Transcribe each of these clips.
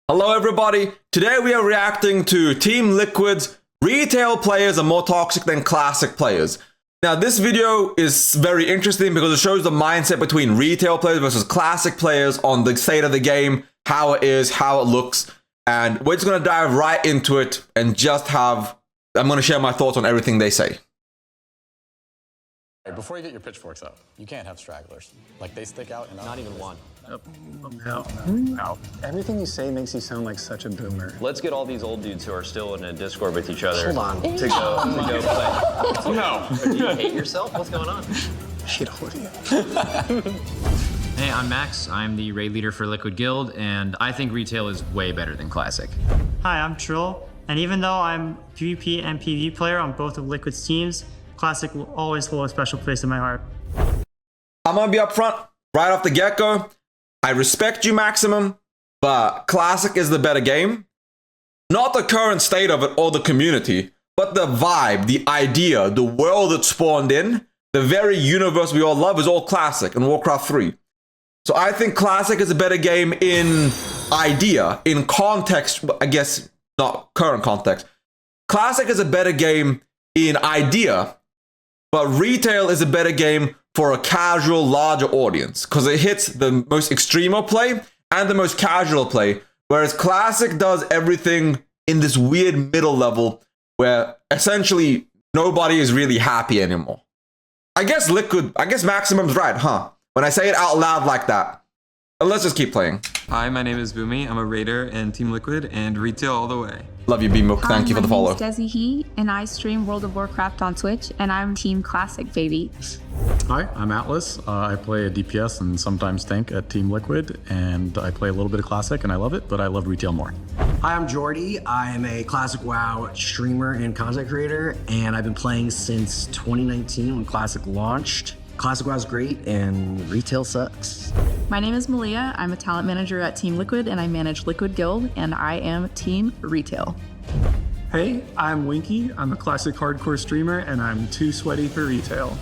Hello everybody, today we are reacting to Team Liquid's retail players are more toxic than classic players. Now this video is very interesting because it shows the mindset between retail players versus classic players on the state of the game, how it is, how it looks, and we're just going to dive right into it and I'm going to share my thoughts on everything they say. Before you get your pitchforks up, you can't have stragglers. Like, they stick out and Not even one. No. Everything you say makes you sound like such a boomer. Let's get all these old dudes who are still in a Discord with each other Hold on. to go play. No. Do you hate yourself? What's going on? I hate all of you. Hey, I'm Max. I'm the raid leader for Liquid Guild, and I think retail is way better than classic. Hi, I'm Trill, and even though I'm PvP and PvE player on both of Liquid's teams, Classic will always hold a special place in my heart. I'm going to be upfront right off the get-go. I respect you, Maximum, but Classic is the better game. Not the current state of it or the community, but the vibe, the idea, the world it spawned in, the very universe we all love is all Classic in Warcraft 3. So I think Classic is a better game in idea, in context, I guess not current context. Classic is a better game in idea, but retail is a better game for a casual, larger audience because it hits the most extremer play and the most casual play, whereas Classic does everything in this weird middle level where essentially nobody is really happy anymore. I guess Maximum's right, huh? When I say it out loud like that. But let's just keep playing. Hi, my name is Boomy. I'm a raider in Team Liquid and retail all the way. Love you, B-Mook. Thank you for the follow. My name is Desi He, and I stream World of Warcraft on Twitch, and I'm Team Classic, baby. Hi, I'm Atlas. I play a DPS and sometimes tank at Team Liquid, and I play a little bit of Classic, and I love it, but I love retail more. Hi, I'm Jordy. I am a Classic WoW streamer and content creator, and I've been playing since 2019 when Classic launched. Classic WoW is great, and retail sucks. My name is Malia. I'm a talent manager at Team Liquid, and I manage Liquid Guild, and I am Team Retail. Hey, I'm Winky. I'm a classic hardcore streamer, and I'm too sweaty for retail.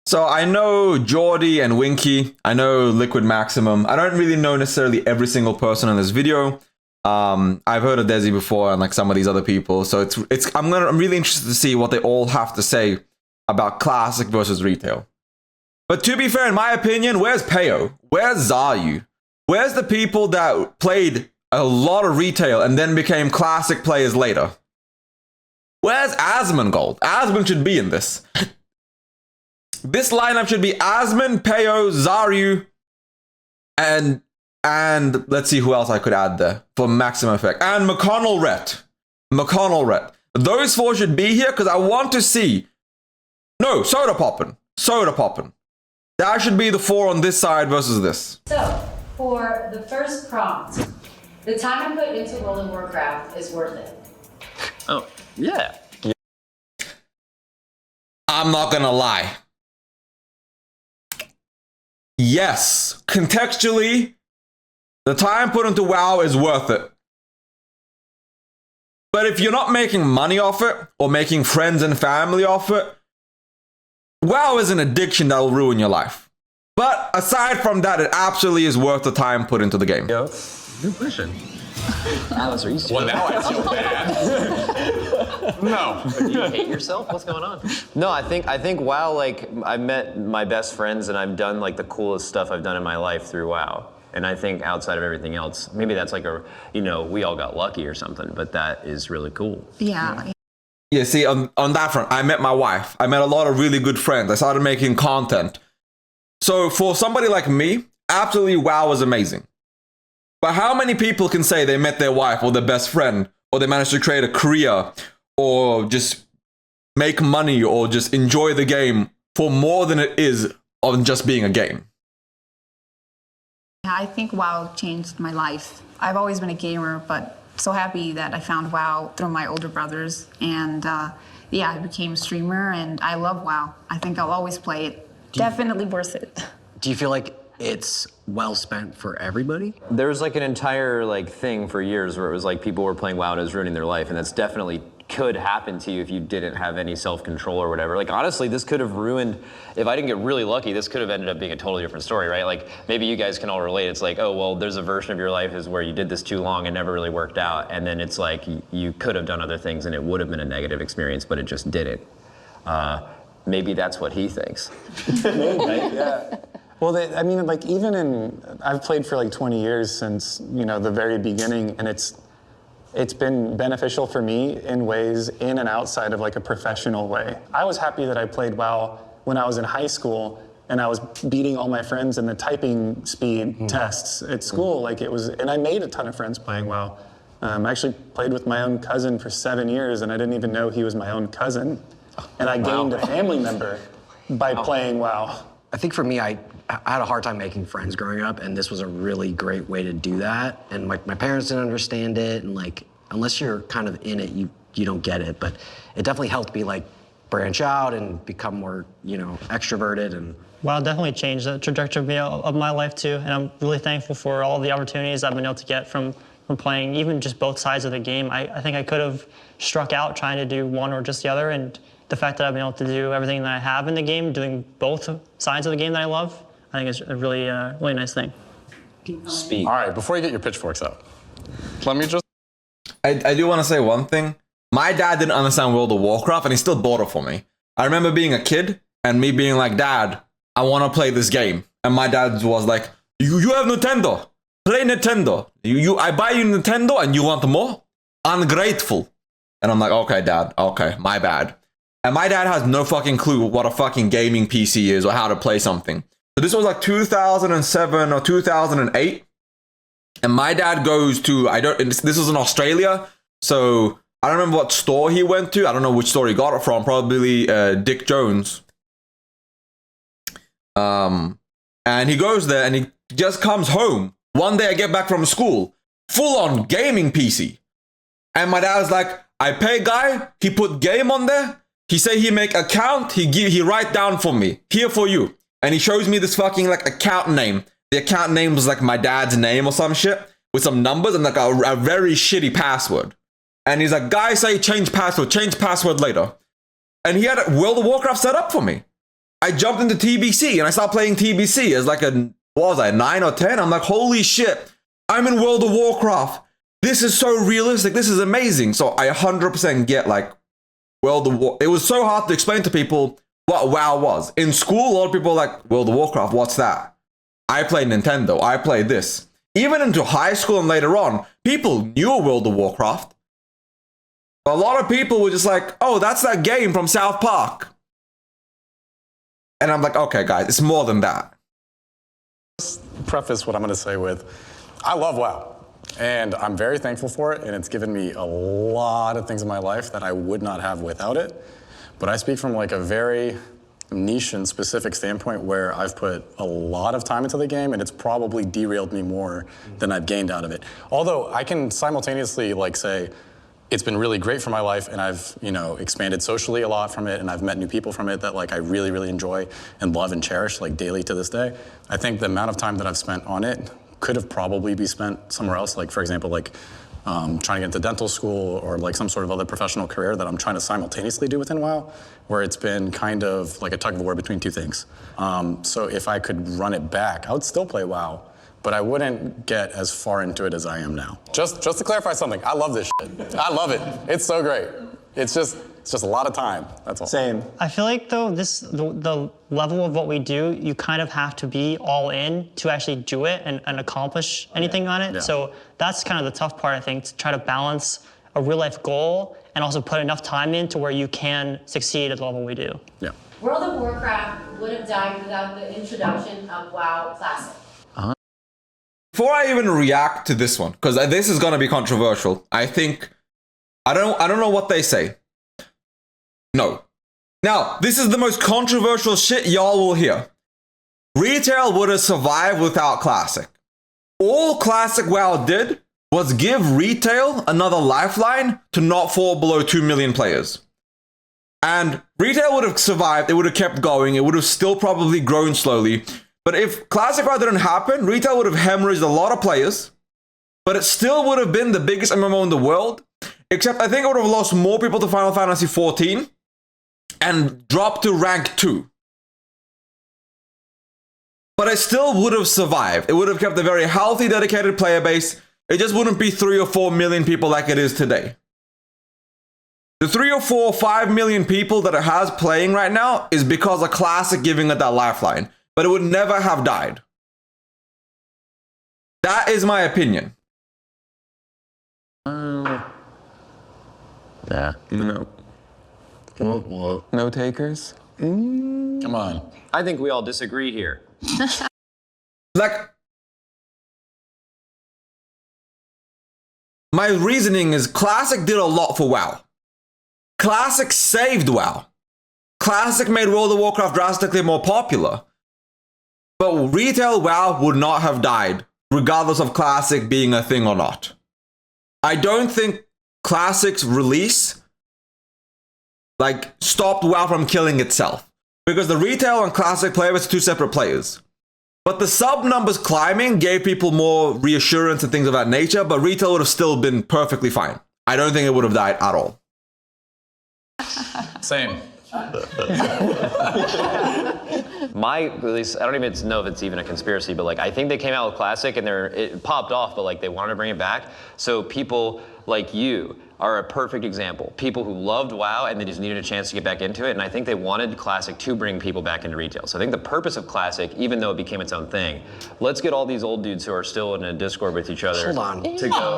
So I know Jordy and Winky. I know Liquid Maximum. I don't really know necessarily every single person in this video. I've heard of Desi before and like some of these other people. So I'm really interested to see what they all have to say about classic versus retail. But to be fair, in my opinion, where's Peo? Where's Zayu? Where's the people that played a lot of retail and then became classic players later? Where's Asmongold? Asmon should be in this. This lineup should be Asmon, Peo, Zaryu, and let's see who else I could add there for maximum effect. And McConnell Rhett. McConnell Rhett. Those four should be here because I want to see. No, Soda Poppin. Soda Poppin. That should be the four on this side versus this. So, for the first prompt, the time I put into World of Warcraft is worth it. Oh, yeah. I'm not gonna lie. Yes, contextually, the time put into WoW is worth it. But if you're not making money off it, or making friends and family off it, WoW is an addiction that will ruin your life. But aside from that, it absolutely is worth the time put into the game. Yo, good question. Alice, are you still Well, now I feel bad. No. Do you hate yourself? What's going on? No, I think WoW, like, I've met my best friends and I've done like the coolest stuff I've done in my life through WoW. And I think outside of everything else, maybe that's like we all got lucky or something, but that is really cool. Yeah. Yeah, see, on that front, I met my wife. I met a lot of really good friends. I started making content. So for somebody like me, absolutely WoW was amazing. But how many people can say they met their wife or their best friend, or they managed to create a career, or just make money, or just enjoy the game for more than it is on just being a game? I think WoW changed my life. I've always been a gamer, but so happy that I found WoW through my older brothers. And yeah, I became a streamer, and I love WoW. I think I'll always play it. Definitely worth it. Do you feel like it's well spent for everybody? There was like an entire like thing for years where it was like people were playing WoW and it was ruining their life, and that's definitely could happen to you if you didn't have any self-control or whatever. Like, honestly, this could have ruined, if I didn't get really lucky, this could have ended up being a totally different story, right? Like, maybe you guys can all relate. It's like, oh, well, there's a version of your life is where you did this too long and never really worked out. And then it's like, you could have done other things and it would have been a negative experience, but it just didn't. Maybe that's what he thinks. Maybe, yeah. Well, I mean, like, I've played for like 20 years since, the very beginning, and it's been beneficial for me in ways in and outside of like a professional way. I was happy that I played WoW when I was in high school and I was beating all my friends in the typing speed tests at school. Like and I made a ton of friends playing WoW. I actually played with my own cousin for 7 years and I didn't even know he was my own cousin. And I gained a family member by playing WoW. I think for me, I had a hard time making friends growing up, and this was a really great way to do that. And my parents didn't understand it, and like, unless you're kind of in it, you don't get it. But it definitely helped me like branch out and become more, extroverted. And WoW definitely changed the trajectory of my life too, and I'm really thankful for all the opportunities I've been able to get from playing even just both sides of the game. I think I could have struck out trying to do one or just the other, and the fact that I've been able to do everything that I have in the game, doing both sides of the game that I love, I think is a really nice thing. Speak. All right, before you get your pitchforks out, let me just... I do want to say one thing. My dad didn't understand World of Warcraft and he still bought it for me. I remember being a kid and me being like, Dad, I want to play this game. And my dad was like, you have Nintendo. Play Nintendo. I buy you Nintendo and you want more? Ungrateful. And I'm like, okay, Dad. Okay, my bad. And my dad has no fucking clue what a fucking gaming PC is or how to play something. So this was like 2007 or 2008. And my dad goes to, this was in Australia. So I don't remember what store he went to. I don't know which store he got it from. Probably Dick Jones. And he goes there and he just comes home. One day I get back from school. Full on gaming PC. And my dad was like, I pay guy. He put game on there. He say he make account, he write down for me, here for you. And he shows me this fucking like account name. The account name was like my dad's name or some shit with some numbers and like a very shitty password. And he's like, guys say change password later. And he had World of Warcraft set up for me. I jumped into TBC and I started playing TBC as like what was I, 9 or 10? I'm like, holy shit, I'm in World of Warcraft. This is so realistic, this is amazing. So I 100% get like, it was so hard to explain to people what WoW was. In school, a lot of people are like, World of Warcraft, what's that? I played Nintendo, I played this. Even into high school and later on, people knew World of Warcraft. A lot of people were just like, oh, that's that game from South Park. And I'm like, okay, guys, it's more than that. Preface what I'm going to say with, I love WoW. And I'm very thankful for it, and it's given me a lot of things in my life that I would not have without it. But I speak from like a very niche and specific standpoint where I've put a lot of time into the game, and it's probably derailed me more than I've gained out of it. Although I can simultaneously like say, it's been really great for my life, and I've expanded socially a lot from it, and I've met new people from it that like I really, really enjoy and love and cherish like daily to this day. I think the amount of time that I've spent on it could have probably be spent somewhere else, like for example, like trying to get into dental school or like some sort of other professional career that I'm trying to simultaneously do within WoW, where it's been kind of like a tug of war between two things. So if I could run it back, I would still play WoW, but I wouldn't get as far into it as I am now. Just to clarify something, I love this shit. I love it. It's so great. It's just a lot of time, that's all. Same. I feel like though the level of what we do, you kind of have to be all in to actually do it and accomplish anything on it. Yeah. So that's kind of the tough part, I think, to try to balance a real life goal and also put enough time in to where you can succeed at the level we do. Yeah. World of Warcraft would have died without the introduction of WoW Classic. Before I even react to this one, because this is going to be controversial, I think, I don't know what they say. No. Now, this is the most controversial shit y'all will hear. Retail would have survived without Classic. All Classic WoW did was give Retail another lifeline to not fall below 2 million players. And Retail would have survived, it would have kept going, it would have still probably grown slowly. But if Classic WoW didn't happen, Retail would have hemorrhaged a lot of players, but it still would have been the biggest MMO in the world. Except I think it would have lost more people to Final Fantasy 14 and dropped to rank 2. But it still would have survived. It would have kept a very healthy, dedicated player base. It just wouldn't be 3 or 4 million people like it is today. The 3 or 4 or 5 million people that it has playing right now is because of Classic giving it that lifeline. But it would never have died. That is my opinion. Yeah. No. Well, No takers? Come on. I think we all disagree here. Like, my reasoning is Classic did a lot for WoW. Classic saved WoW. Classic made World of Warcraft drastically more popular. But retail WoW would not have died, regardless of Classic being a thing or not. I don't think Classic's release stopped WoW from killing itself. Because the retail and Classic player was 2 separate players. But the sub numbers climbing gave people more reassurance and things of that nature, but retail would have still been perfectly fine. I don't think it would have died at all. Same. At least, I don't even know if it's even a conspiracy, but I think they came out with Classic and it popped off, but they wanted to bring it back. So people like you are a perfect example. People who loved WoW and they just needed a chance to get back into it, and I think they wanted Classic to bring people back into retail. So I think the purpose of Classic, even though it became its own thing, let's get all these old dudes who are still in a Discord with each other hold on. to go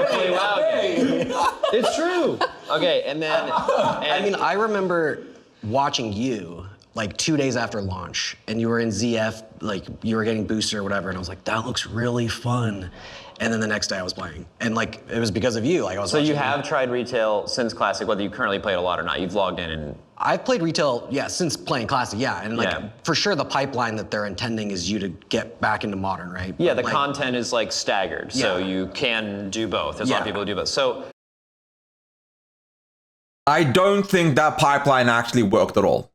play WoW again. It's true. Okay, and then I remember watching you 2 days after launch, and you were in ZF, you were getting booster or whatever, and I was like, that looks really fun. And then the next day I was playing, and it was because of you. So you have tried retail since Classic, whether you currently play it a lot or not. You've logged in and. I've played retail, since playing Classic, and for sure the pipeline that they're intending is you to get back into Modern, right? Yeah, the content is staggered, so you can do both. There's a lot of people who do both. So. I don't think that pipeline actually worked at all.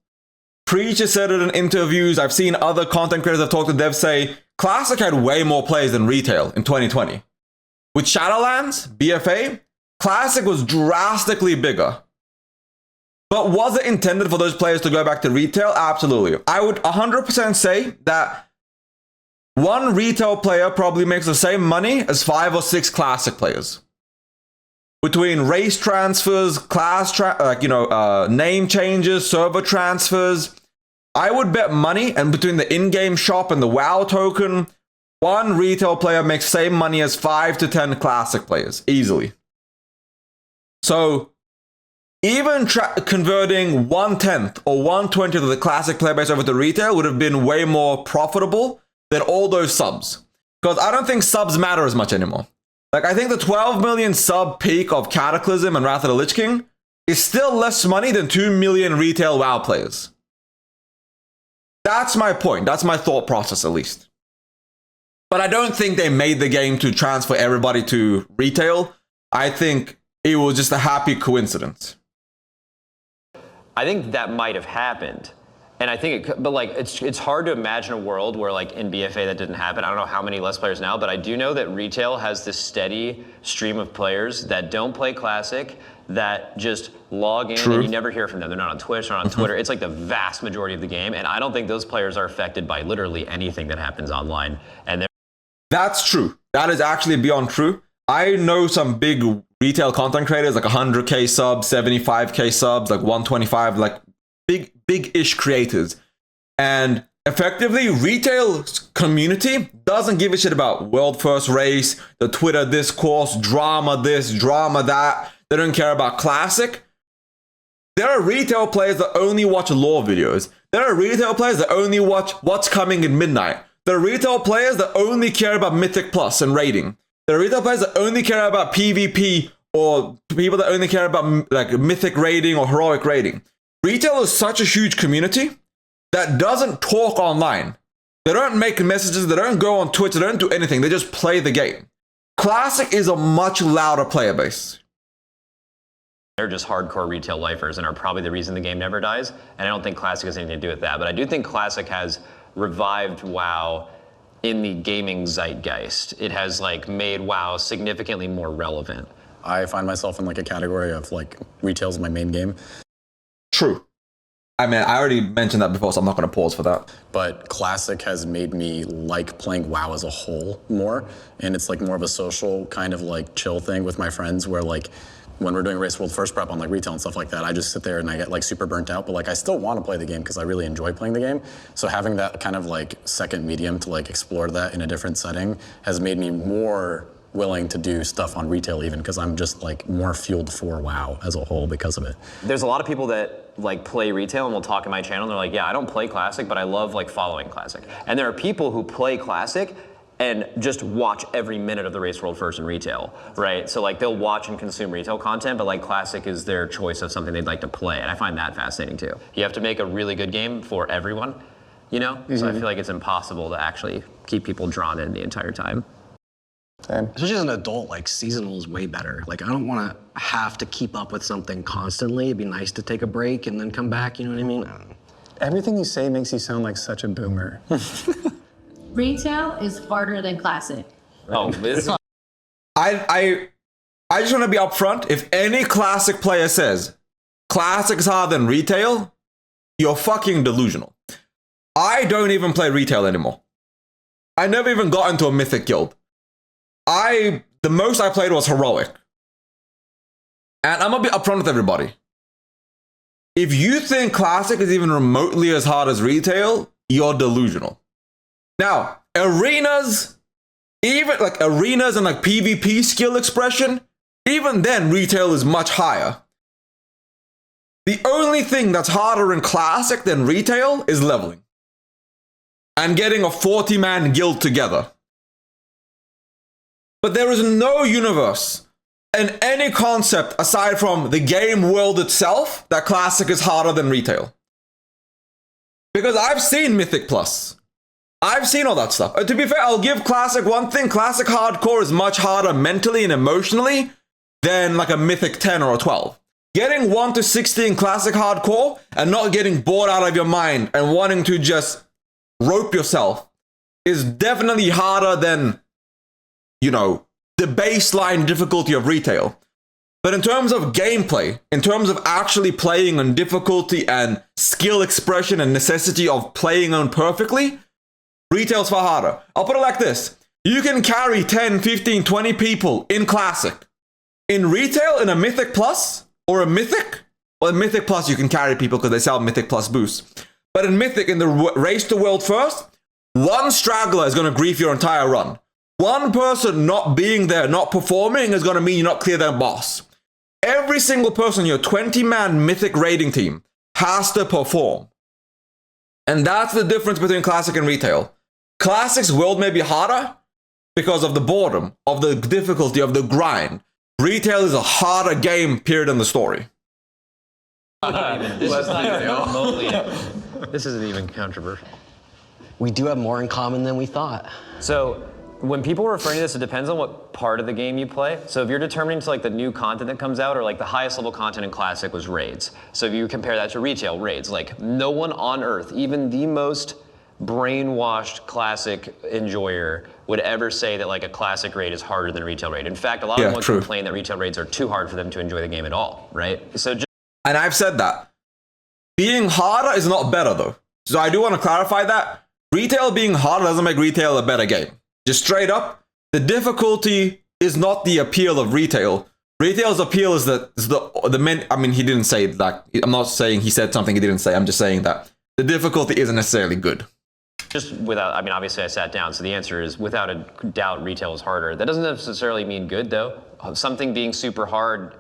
Preacher said it in interviews. I've seen other content creators I've talked to devs say Classic had way more players than retail in 2020. With Shadowlands, BFA, Classic was drastically bigger. But was it intended for those players to go back to retail? Absolutely. I would 100% say that one retail player probably makes the same money as 5 or 6 Classic players. Between race transfers, name changes, server transfers, I would bet money, and between the in-game shop and the WoW token, one retail player makes same money as 5 to 10 Classic players, easily. So, even converting 1/10 or 1/20 of the Classic player base over to retail would have been way more profitable than all those subs. Because I don't think subs matter as much anymore. I think the 12 million sub peak of Cataclysm and Wrath of the Lich King is still less money than 2 million retail WoW players. That's my point. That's my thought process, at least. But I don't think they made the game to transfer everybody to retail. I think it was just a happy coincidence. I think that might have happened. And I think it's hard to imagine a world where in BFA that didn't happen. I don't know how many less players now, but I do know that retail has this steady stream of players that don't play Classic, that just log in and you never hear from them. They're not on Twitch, not on Twitter. It's the vast majority of the game. And I don't think those players are affected by literally anything that happens online. And that's true. That is actually beyond true. I know some big retail content creators, 100K subs, 75K subs, 125, big-ish creators. And effectively, retail community doesn't give a shit about world first race, the Twitter discourse, drama this, drama that. They don't care about Classic. There are retail players that only watch lore videos. There are retail players that only watch what's coming in midnight. There are retail players that only care about Mythic Plus and raiding. There are retail players that only care about PvP, or people that only care about Mythic raiding or Heroic raiding. Retail is such a huge community that doesn't talk online. They don't make messages, they don't go on Twitch, they don't do anything, they just play the game. Classic is a much louder player base. They're just hardcore retail lifers and are probably the reason the game never dies. And I don't think Classic has anything to do with that. But I do think Classic has revived WoW in the gaming zeitgeist. It has like made WoW significantly more relevant. I find myself in like a category of like retail's my main game. True. I mean, I already mentioned that before, so I'm not going to pause for that. But Classic has made me like playing WoW as a whole more. And it's like more of a social kind of like chill thing with my friends where like when we're doing Race World First Prep on like retail and stuff like that, I just sit there and I get like super burnt out. But like I still want to play the game because I really enjoy playing the game. So having that kind of like second medium to like explore that in a different setting has made me more willing to do stuff on retail even because I'm just like more fueled for WoW as a whole because of it. There's a lot of people that like play retail and will talk in my channel and they're like, yeah, I don't play Classic, but I love like following Classic. And there are people who play Classic and just watch every minute of the Race World First in retail, right? So like they'll watch and consume retail content, but like Classic is their choice of something they'd like to play. And I find that fascinating too. You have to make a really good game for everyone, you know? So I feel like it's impossible to actually keep people drawn in the entire time. Especially as an adult, like seasonal is way better. Like I don't want to have to keep up with something constantly. It'd be nice to take a break and then come back. You know what I mean? I don't know. Everything you say makes you sound like such a boomer. Retail is harder than Classic. Oh, this I just want to be upfront. If any Classic player says Classic is harder than retail, you're fucking delusional. I don't even play retail anymore. I never even got into a Mythic guild. The most I played was Heroic. And I'm gonna be upfront with everybody. If you think Classic is even remotely as hard as retail, you're delusional. Now, arenas, even like arenas and like PvP skill expression, even then retail is much higher. The only thing that's harder in Classic than retail is leveling. And getting a 40-man guild together. But there is no universe and any concept aside from the game world itself that Classic is harder than retail. Because I've seen Mythic Plus. I've seen all that stuff. To be fair, I'll give Classic one thing. Classic Hardcore is much harder mentally and emotionally than like a Mythic 10 or a 12. Getting 1 to 60 in Classic Hardcore and not getting bored out of your mind and wanting to just rope yourself is definitely harder than, you know, the baseline difficulty of retail. But in terms of gameplay, in terms of actually playing on difficulty and skill expression and necessity of playing on perfectly, retail's far harder. I'll put it like this. You can carry 10, 15, 20 people in Classic. In retail, in a Mythic Plus, or a Mythic, well, in Mythic Plus you can carry people because they sell Mythic Plus boosts. But in Mythic, in the race to world first, one straggler is going to grief your entire run. One person not being there, not performing, is going to mean you're not clear that boss. Every single person on your 20-man Mythic raiding team has to perform. And that's the difference between Classic and retail. Classic's world may be harder because of the boredom, of the difficulty, of the grind. Retail is a harder game, period, in the story. This isn't even controversial. We do have more in common than we thought. So when people are referring to this, it depends on what part of the game you play. So if you're determining to like the new content that comes out, or like the highest level content in Classic was raids. So if you compare that to retail raids, like no one on earth, even the most brainwashed Classic enjoyer, would ever say that like a Classic raid is harder than retail raid. In fact, a lot of them would complain that retail raids are too hard for them to enjoy the game at all, right? So and I've said that. Being harder is not better though. So I do want to clarify that. Retail being harder doesn't make retail a better game. Just straight up, the difficulty is not the appeal of retail. Retail's appeal is the men. I mean, he didn't say that. I'm not saying he said something he didn't say. I'm just saying that the difficulty isn't necessarily good. just without, I mean, obviously I sat down, so the answer is without a doubt retail is harder. That doesn't necessarily mean good though. Something being super hard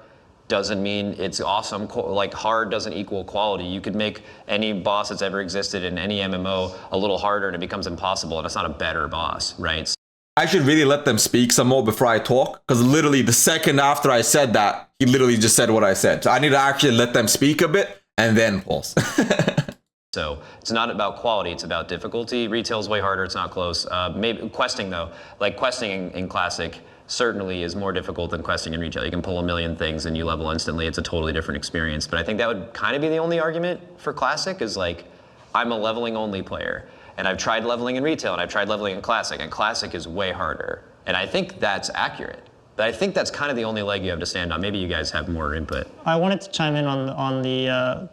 doesn't mean it's awesome. Like hard doesn't equal quality. You could make any boss that's ever existed in any MMO a little harder and it becomes impossible and it's not a better boss, right? I should really let them speak some more before I talk, because literally the second after I said that, he literally just said what I said. So I need to actually let them speak a bit and then pause. So it's not about quality, it's about difficulty. Retail's way harder, it's not close. Maybe questing though, like questing in Classic certainly is more difficult than questing in retail. You can pull a million things and you level instantly. It's a totally different experience. But I think that would kind of be the only argument for Classic is like, I'm a leveling only player. And I've tried leveling in retail, and I've tried leveling in classic, and classic is way harder. And I think that's accurate. But I think that's kind of the only leg you have to stand on. Maybe you guys have more input. I wanted to chime in on the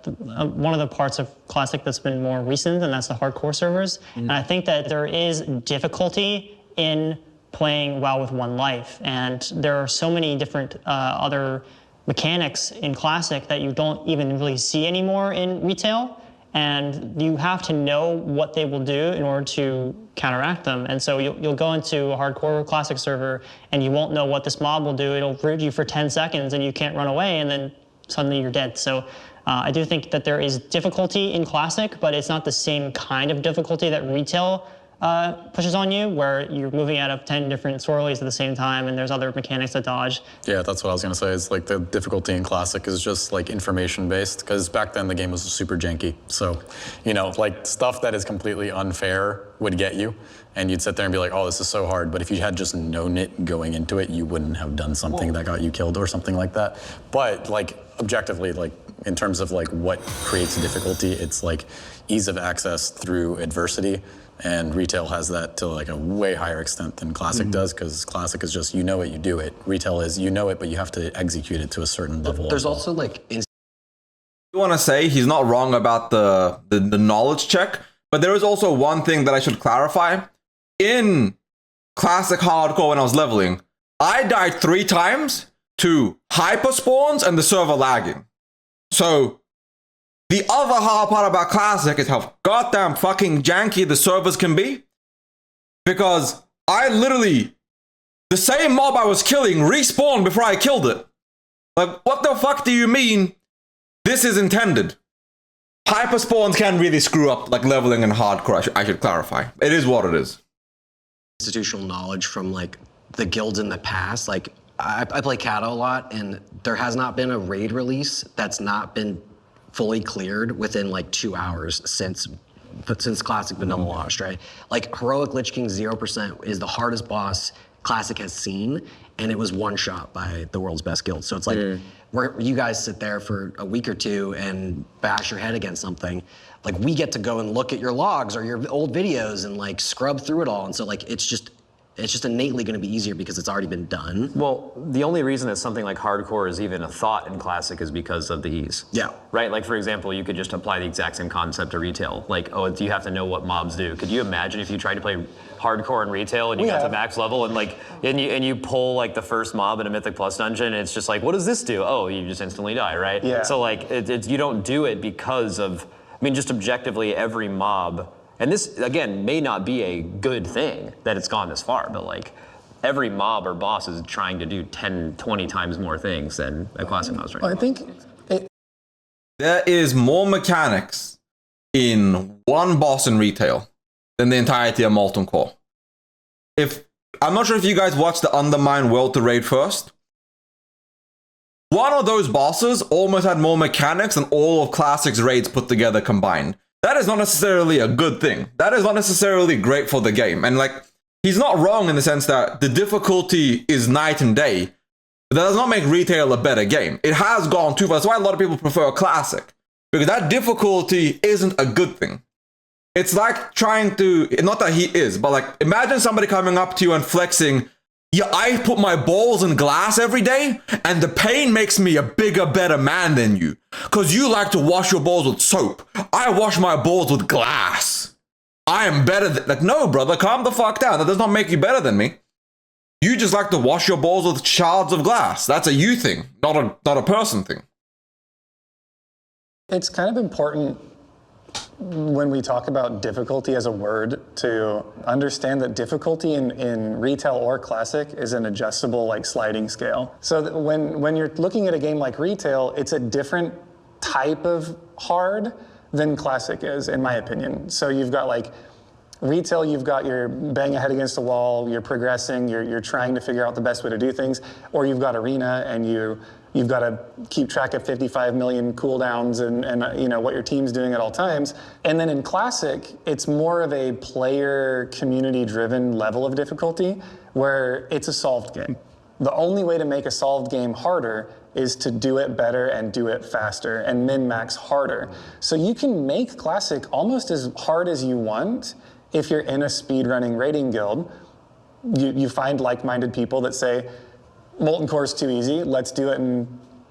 one of the parts of Classic that's been more recent, and that's the hardcore servers. And I think that there is difficulty in playing WoW with one life, and there are so many different other mechanics in Classic that you don't even really see anymore in retail. And you have to know what they will do in order to counteract them. And so you'll go into a hardcore classic server and you won't know what this mob will do. It'll root you for 10 seconds and you can't run away, and then suddenly you're dead. So I do think that there is difficulty in classic, but it's not the same kind of difficulty that retail pushes on you, where you're moving out of 10 different swirlies at the same time and there's other mechanics to dodge. Yeah, that's what I was gonna say. It's like the difficulty in Classic is just like information based, because back then the game was super janky. So, you know, like stuff that is completely unfair would get you, and you'd sit there and be like, oh, this is so hard. But if you had just known it going into it, you wouldn't have done something that got you killed or something like that. But like objectively, like in terms of like what creates difficulty, it's like ease of access through adversity. And retail has that to like a way higher extent than Classic does, because Classic is just, you know it, you do it. Retail is, you know it, but you have to execute it to a certain level. There's also like... I want to say he's not wrong about the knowledge check, but there is also one thing that I should clarify. In Classic Hardcore, when I was leveling, I died 3 times to hyper spawns and the server lagging. So the other hard part about Classic is how goddamn fucking janky the servers can be. Because I literally, the same mob I was killing respawned before I killed it. Like, what the fuck do you mean this is intended? Hyper spawns can really screw up like leveling in hardcore, I should clarify. It is what it is. Institutional knowledge from like the guilds in the past. Like I play Kato a lot, and there has not been a raid release that's not been fully cleared within like 2 hours since Classic been double launched, right? Like Heroic Lich King 0% is the hardest boss Classic has seen, and it was one shot by the world's best guild. So it's like, where you guys sit there for a week or two and bash your head against something, like we get to go and look at your logs or your old videos and like scrub through it all. And so like, it's just innately gonna be easier because it's already been done. Well, the only reason that something like hardcore is even a thought in Classic is because of the ease. Yeah. Right, like for example, you could just apply the exact same concept to retail. Like, oh, do you have to know what mobs do? Could you imagine if you tried to play hardcore in retail and you got to max level and like, and you pull like the first mob in a Mythic Plus dungeon, and it's just like, what does this do? Oh, you just instantly die, right? Yeah. So like, you don't do it because of, I mean, just objectively every mob. And this, again, may not be a good thing that it's gone this far, but like every mob or boss is trying to do 10, 20 times more things than a classic mouse right now. I think there is more mechanics in one boss in retail than the entirety of Molten Core. I'm not sure if you guys watched the Undermine World to Raid first. One of those bosses almost had more mechanics than all of Classic's raids put together combined. That is not necessarily a good thing. That is not necessarily great for the game. And like, he's not wrong in the sense that the difficulty is night and day. But that does not make retail a better game. It has gone too far. That's why a lot of people prefer Classic. Because that difficulty isn't a good thing. It's like trying to, not that he is, but like, imagine somebody coming up to you and flexing, yeah, I put my balls in glass every day, and the pain makes me a bigger, better man than you. Because you like to wash your balls with soap. I wash my balls with glass. I am better than... Like, no, brother, calm the fuck down. That does not make you better than me. You just like to wash your balls with shards of glass. That's a you thing, not a person thing. it's kind of important when we talk about difficulty as a word to understand that difficulty in retail or classic is an adjustable like sliding scale. So that when you're looking at a game like retail, it's a different type of hard than classic is, in my opinion. So you've got like retail, you've got your bang a head against a wall, you're progressing, you're trying to figure out the best way to do things, or you've got arena and you've got to keep track of 55 million cooldowns and you know what your team's doing at all times. And then in classic, it's more of a player community-driven level of difficulty where it's a solved game. The only way to make a solved game harder is to do it better and do it faster and min-max harder. So you can make classic almost as hard as you want if you're in a speedrunning rating guild, you find like-minded people that say, Molten Core is too easy, let's do it in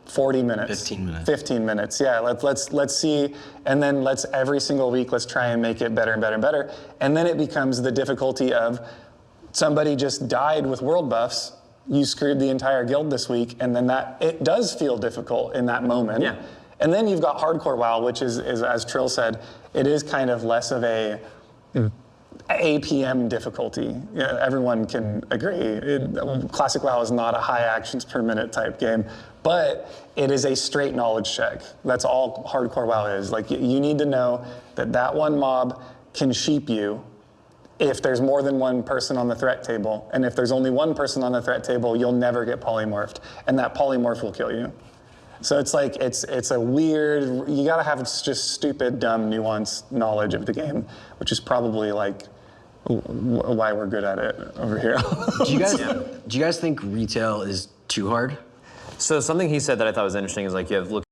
40 minutes. 15 minutes. 15 minutes, yeah. Let's see, and then let's every single week, let's try and make it better and better and better. And then it becomes the difficulty of somebody just died with world buffs, you screwed the entire guild this week, and then it does feel difficult in that moment. Yeah. And then you've got hardcore WoW, which is as Trill said, it is kind of less of a APM difficulty. Yeah, everyone can agree. Classic WoW is not a high actions per minute type game, but it is a straight knowledge check. That's all hardcore WoW is. Like, you need to know that one mob can sheep you if there's more than one person on the threat table. And if there's only one person on the threat table, you'll never get polymorphed. And that polymorph will kill you. So it's like, it's a weird, you gotta have just stupid, dumb, nuanced knowledge of the game, which is probably like why we're good at it over here. Do you guys think retail is too hard? So something he said that I thought was interesting is like you have look.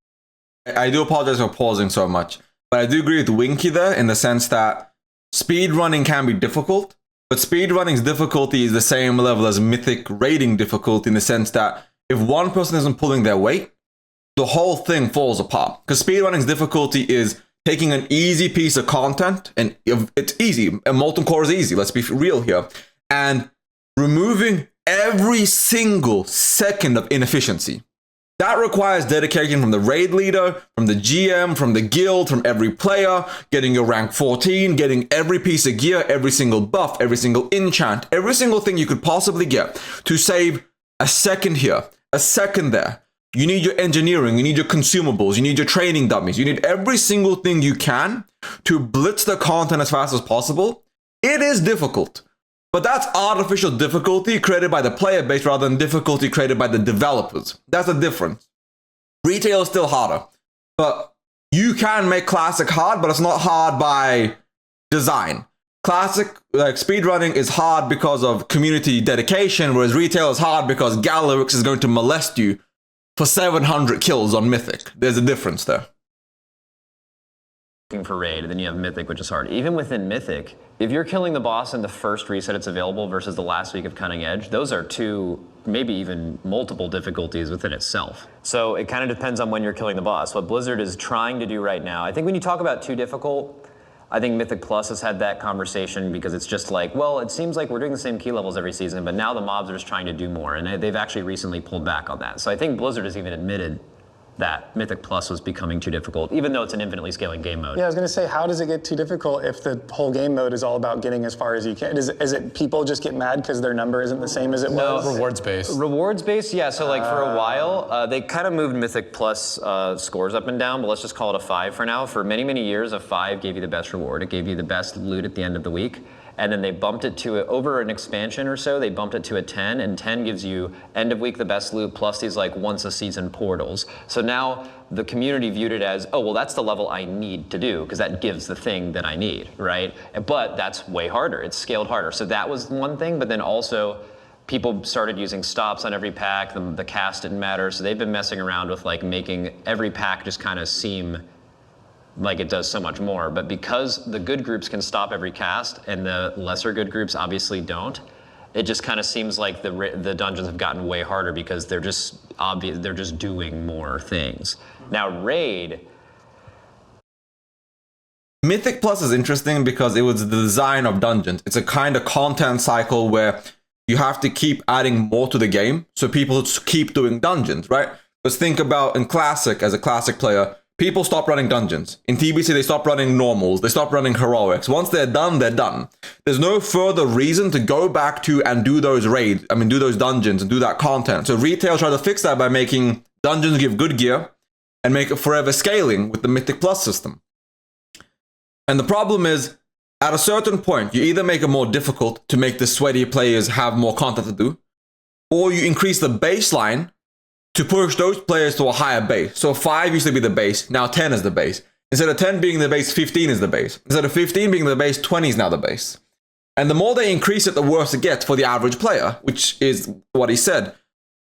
I do apologize for pausing so much, but I do agree with Winky there in the sense that speedrunning can be difficult, but speedrunning's difficulty is the same level as mythic rating difficulty in the sense that if one person isn't pulling their weight, the whole thing falls apart. Because speedrunning's difficulty is taking an easy piece of content, and it's easy, and Molten Core is easy, let's be real here, and removing every single second of inefficiency. That requires dedication from the raid leader, from the GM, from the guild, from every player, getting your rank 14, getting every piece of gear, every single buff, every single enchant, every single thing you could possibly get to save a second here, a second there. You need your engineering, you need your consumables, you need your training dummies, you need every single thing you can to blitz the content as fast as possible. It is difficult, but that's artificial difficulty created by the player base rather than difficulty created by the developers. That's the difference. Retail is still harder, but you can make Classic hard, but it's not hard by design. Classic, like speedrunning, is hard because of community dedication, whereas retail is hard because Galarix is going to molest you for 700 kills on Mythic. There's a difference there. For raid, and then you have Mythic, which is hard. Even within Mythic, if you're killing the boss in the first reset it's available versus the last week of Cutting Edge, those are two, maybe even multiple difficulties within itself. So it kind of depends on when you're killing the boss. What Blizzard is trying to do right now, I think when you talk about too difficult, I think Mythic Plus has had that conversation because it's just like, well, it seems like we're doing the same key levels every season, but now the mobs are just trying to do more, and they've actually recently pulled back on that. So I think Blizzard has even admitted that Mythic Plus was becoming too difficult, even though it's an infinitely scaling game mode. Yeah, I was going to say, how does it get too difficult if the whole game mode is all about getting as far as you can? Is it people just get mad because their number isn't the same as it was? Rewards-based. Rewards-based, yeah. So like for a while, they kind of moved Mythic Plus scores up and down, but let's just call it a 5 for now. For many, many years, a 5 gave you the best reward. It gave you the best loot at the end of the week. And then they bumped it to, over an expansion or so, they bumped it to a 10, and 10 gives you end of week the best loot plus these like once a season portals. So now the community viewed it as, oh, well, that's the level I need to do because that gives the thing that I need, right? But that's way harder. It's scaled harder. So that was one thing, but then also people started using stops on every pack. The cast didn't matter. So they've been messing around with like making every pack just kind of seem like it does so much more, but because the good groups can stop every cast and the lesser good groups obviously don't, it just kind of seems like the dungeons have gotten way harder because they're just obvious, they're just doing more things. Now raid. Mythic Plus is interesting because it was the design of dungeons. It's a kind of content cycle where you have to keep adding more to the game, so people keep doing dungeons, right? Let's think about in Classic, as a Classic player, people stop running dungeons. In TBC, they stop running normals. They stop running heroics. Once they're done, they're done. There's no further reason to go back to and do those raids. I mean, do those dungeons and do that content. So retail tried to fix that by making dungeons give good gear and make it forever scaling with the Mythic Plus system. And the problem is, at a certain point, you either make it more difficult to make the sweaty players have more content to do, or you increase the baseline to push those players to a higher base. So 5 used to be the base, now 10 is the base. Instead of 10 being the base, 15 is the base. Instead of 15 being the base, 20 is now the base. And the more they increase it, the worse it gets for the average player, which is what he said.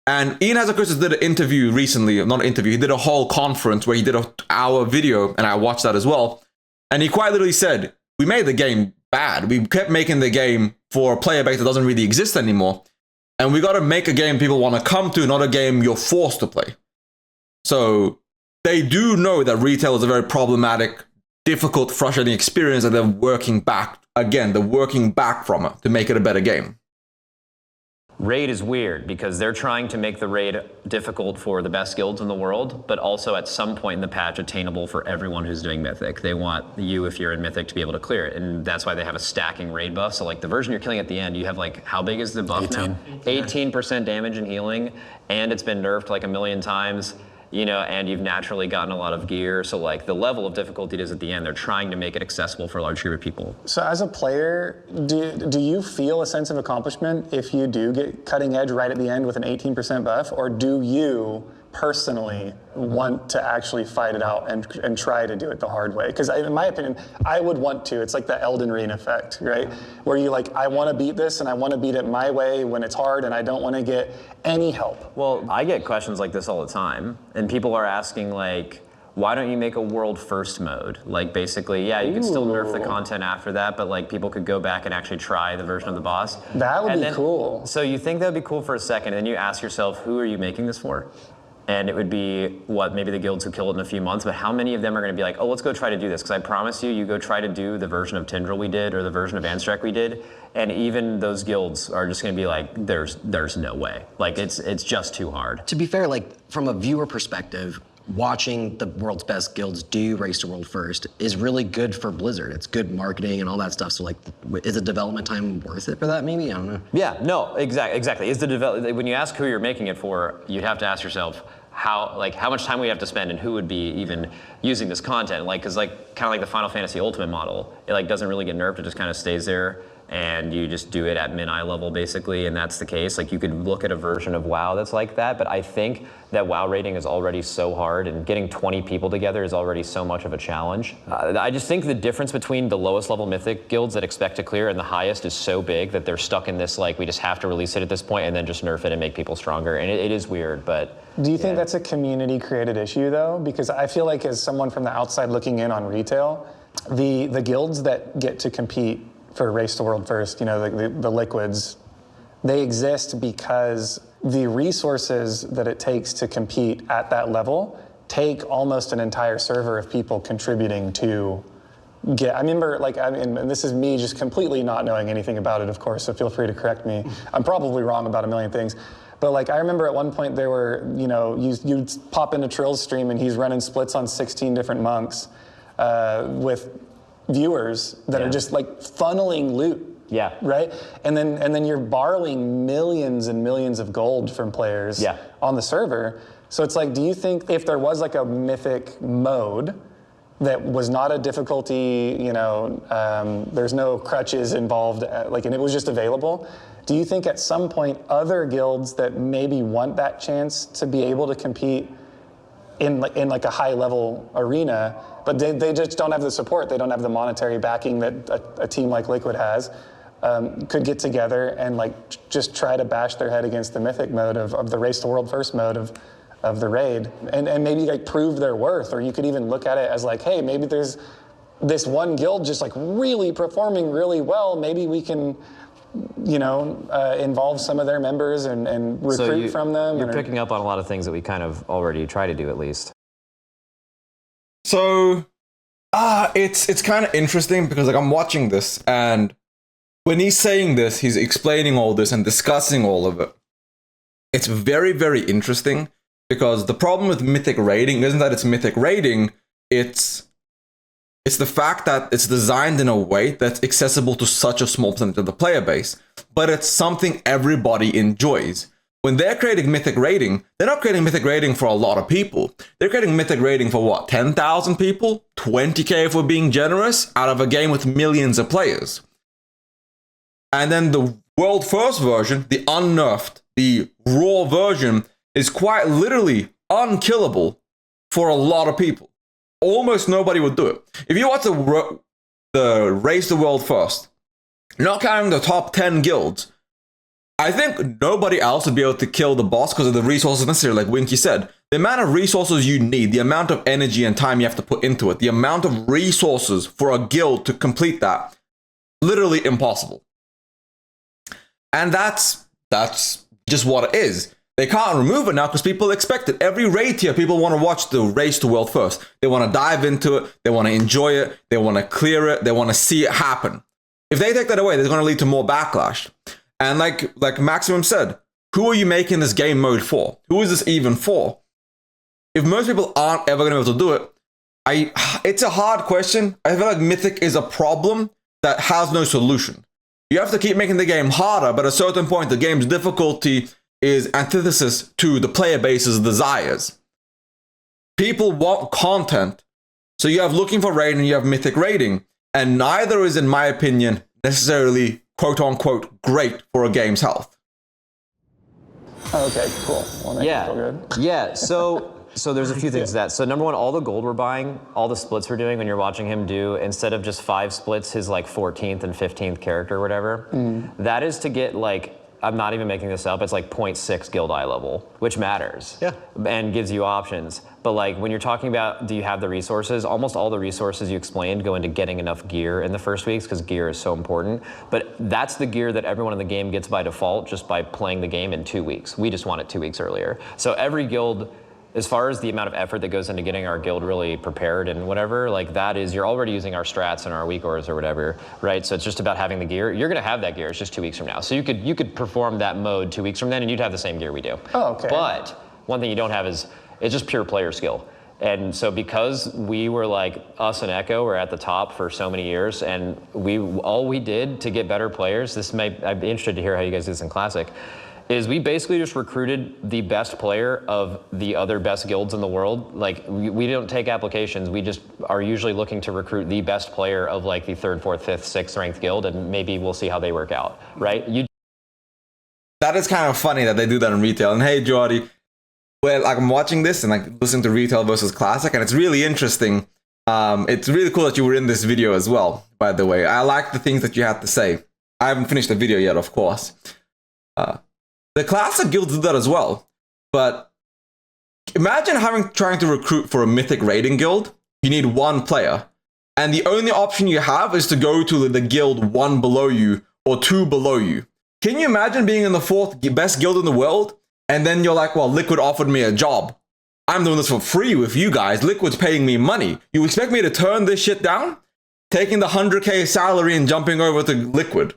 And Ian Hazacursis did an interview recently, not an interview, he did a whole conference where he did an hour video, and I watched that as well. And he quite literally said, we made the game bad. We kept making the game for a player base that doesn't really exist anymore. And we got to make a game people want to come to, not a game you're forced to play. So they do know that retail is a very problematic, difficult, frustrating experience, and they're working back from it to make it a better game. Raid is weird because they're trying to make the raid difficult for the best guilds in the world, but also at some point in the patch attainable for everyone who's doing Mythic. They want you, if you're in Mythic, to be able to clear it, and that's why they have a stacking raid buff. So like the version you're killing at the end, you have like, how big is the buff 18. now? 18% damage and healing, and it's been nerfed like 1,000,000 times. You know, and you've naturally gotten a lot of gear. So like the level of difficulty it is at the end, they're trying to make it accessible for a large group of people. So as a player, do you feel a sense of accomplishment if you do get cutting edge right at the end with an 18% buff, or do you personally want to actually fight it out and try to do it the hard way? Because in my opinion, I would want to. It's like the Elden Ring effect, right? Where you like, I want to beat this and I want to beat it my way when it's hard and I don't want to get any help. Well, I get questions like this all the time, and people are asking like, why don't you make a world first mode? Like basically, yeah, you could still nerf the content after that, but like people could go back and actually try the version of the boss. That would be cool. So you think that would be cool for a second, and then you ask yourself, who are you making this for? And it would be, what, maybe the guilds who kill it in a few months, but how many of them are going to be like, oh, let's go try to do this? Because I promise you, you go try to do the version of Tindral we did or the version of Anstrak we did, and even those guilds are just going to be like, there's no way. Like, it's just too hard. To be fair, like, from a viewer perspective, watching the world's best guilds do Race to World first is really good for Blizzard. It's good marketing and all that stuff. So like, is the development time worth it for that maybe? I don't know. Yeah, no, exactly. When you ask who you're making it for, you'd have to ask yourself, how much time we have to spend and who would be even using this content. Like, cause like, kind of like the Final Fantasy Ultimate model, it like doesn't really get nerfed, it just kind of stays there. And you just do it at min-eye level basically, and that's the case. Like you could look at a version of WoW that's like that, but I think that WoW rating is already so hard, and getting 20 people together is already so much of a challenge. I just think the difference between the lowest level Mythic guilds that expect to clear and the highest is so big that they're stuck in this, like, we just have to release it at this point and then just nerf it and make people stronger, and it is weird, but... Do you think that's a community created issue though? Because I feel like as someone from the outside looking in on retail, the guilds that get to compete for Race to World first, you know, the liquids, they exist because the resources that it takes to compete at that level take almost an entire server of people contributing to get. I remember, like, and this is me just completely not knowing anything about it, of course, so feel free to correct me. I'm probably wrong about a million things. But like, I remember at one point there were, you know, you'd pop into Trill's stream and he's running splits on 16 different monks with viewers that are just like funneling loot. Yeah. Right? And then you're borrowing millions and millions of gold from players on the server. So it's like, do you think if there was like a mythic mode that was not a difficulty, you know, there's no crutches involved, like, and it was just available, do you think at some point other guilds that maybe want that chance to be able to compete in like a high level arena, but they just don't have the support, they don't have the monetary backing that a team like Liquid has, could get together and like just try to bash their head against the mythic mode of the Race to World first mode of the raid, and maybe like prove their worth? Or you could even look at it as like, hey, maybe there's this one guild just like really performing really well, maybe we can, you know, involve some of their members and recruit from them. You're picking up on a lot of things that we kind of already try to do, at least. So, it's kind of interesting because like I'm watching this, and when he's saying this, he's explaining all this and discussing all of it. It's very, very interesting because the problem with mythic raiding isn't that it's mythic raiding, it's the fact that it's designed in a way that's accessible to such a small percentage of the player base, but it's something everybody enjoys. When they're creating mythic raiding, they're not creating mythic raiding for a lot of people. They're creating mythic raiding for what, 10,000 people? 20k if we're being generous, out of a game with millions of players. And then the world first version, the unnerfed, the raw version, is quite literally unkillable for a lot of people. Almost nobody would do it. If you watch the Race the World first, not counting the top 10 guilds, I think nobody else would be able to kill the boss because of the resources necessary, like Winky said. The amount of resources you need, the amount of energy and time you have to put into it, the amount of resources for a guild to complete that, literally impossible. And that's just what it is. They can't remove it now because people expect it. Every raid tier, people want to watch the race to world first. They want to dive into it. They want to enjoy it. They want to clear it. They want to see it happen. If they take that away, there's going to lead to more backlash. And like Maximum said, who are you making this game mode for? Who is this even for? If most people aren't ever going to be able to do it, it's a hard question. I feel like Mythic is a problem that has no solution. You have to keep making the game harder, but at a certain point, the game's difficulty is antithesis to the player base's desires. People want content. So you have looking for raid and you have mythic raiding. And neither is, in my opinion, necessarily quote unquote great for a game's health. Okay, cool. Well, that Yeah. feel good. Yeah. So there's a few things to that. So number one, all the gold we're buying, all the splits we're doing, when you're watching him do, instead of just 5 splits, his like 14th and 15th character or whatever, that is to get like, I'm not even making this up, it's like 0.6 guild eye level, which matters. Yeah. And gives you options. But like when you're talking about, do you have the resources? Almost all the resources you explained go into getting enough gear in the first weeks because gear is so important. But that's the gear that everyone in the game gets by default just by playing the game in 2 weeks. We just want it 2 weeks earlier. So every guild, as far as the amount of effort that goes into getting our guild really prepared and whatever, like that is, you're already using our strats and our weak ores or whatever, right? So it's just about having the gear. You're gonna have that gear, it's just 2 weeks from now. So you could perform that mode 2 weeks from then and you'd have the same gear we do. Oh, okay. But one thing you don't have is, it's just pure player skill. And so because we were like, us and Echo were at the top for so many years and all we did to get better players, I'd be interested to hear how you guys do this in Classic, is we basically just recruited the best player of the other best guilds in the world. Like we don't take applications. We just are usually looking to recruit the best player of like the 3rd, 4th, 5th, 6th ranked guild, and maybe we'll see how they work out, right? That is kind of funny that they do that in retail. And hey, Jordy, well, like I'm watching this and like listening to retail versus classic, and it's really interesting. It's really cool that you were in this video as well, by the way. I like the things that you had to say. I haven't finished the video yet, of course. The classic guilds do that as well, but imagine trying to recruit for a mythic raiding guild. You need 1 player, and the only option you have is to go to the guild 1 below you or 2 below you. Can you imagine being in the 4th best guild in the world, and then you're like, well, Liquid offered me a job. I'm doing this for free with you guys. Liquid's paying me money. You expect me to turn this shit down? Taking the 100K salary and jumping over to Liquid.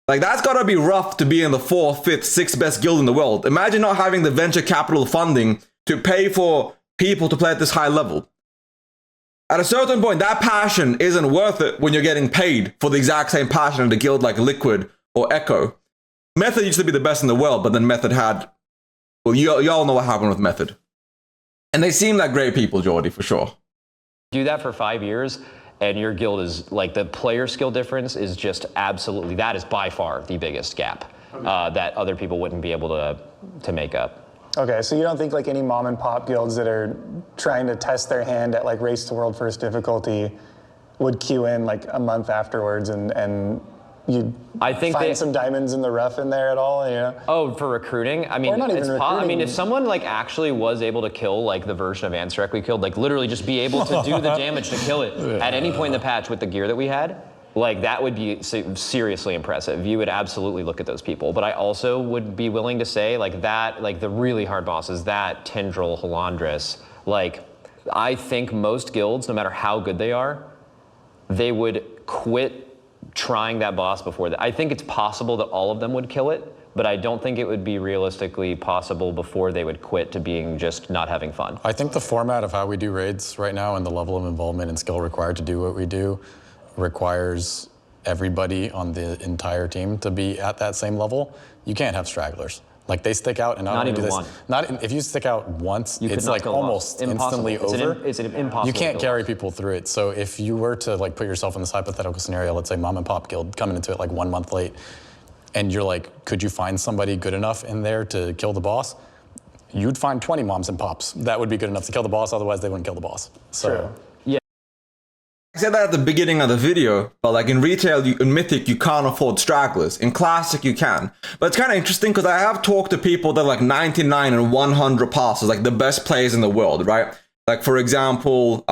Like, that's gotta be rough to be in the 4th, 5th, 6th best guild in the world. Imagine not having the venture capital funding to pay for people to play at this high level. At a certain point, that passion isn't worth it when you're getting paid for the exact same passion in a guild like Liquid or Echo. Method used to be the best in the world, but then Method had... Well, y'all know what happened with Method. And they seem like great people, Jordy, for sure. Do that for 5 years, and your guild is like, the player skill difference is just absolutely, that is by far the biggest gap that other people wouldn't be able to make up. Okay, so you don't think like any mom and pop guilds that are trying to test their hand at like race to world first difficulty would queue in like a month afterwards and you'd find some diamonds in the rough in there at all, you know? Oh, for recruiting? I mean, or not even recruiting. I mean, if someone like actually was able to kill like the version of Ansarek we killed, like literally just be able to do the damage to kill it at any point in the patch with the gear that we had, like that would be seriously impressive. You would absolutely look at those people. But I also would be willing to say like that, like the really hard bosses, that Tendril, Halandris, like I think most guilds, no matter how good they are, they would quit trying that boss before that. I think it's possible that all of them would kill it, but I don't think it would be realistically possible before they would quit to being just not having fun. I think the format of how we do raids right now and the level of involvement and skill required to do what we do requires everybody on the entire team to be at that same level. You can't have stragglers. Like they stick out, and not only do this, if you stick out once, it's like almost instantly over. It's an impossible. You can't carry people through it. So if you were to like put yourself in this hypothetical scenario, let's say mom and pop guild coming into it like 1 month late, and you're like, could you find somebody good enough in there to kill the boss? You'd find 20 moms and pops that would be good enough to kill the boss. Otherwise, they wouldn't kill the boss. So. True. I said that at the beginning of the video, but like in retail, in Mythic, you can't afford stragglers. In Classic, you can. But it's kind of interesting because I have talked to people that are like 99 and 100 passes, like the best players in the world, right? Like for example,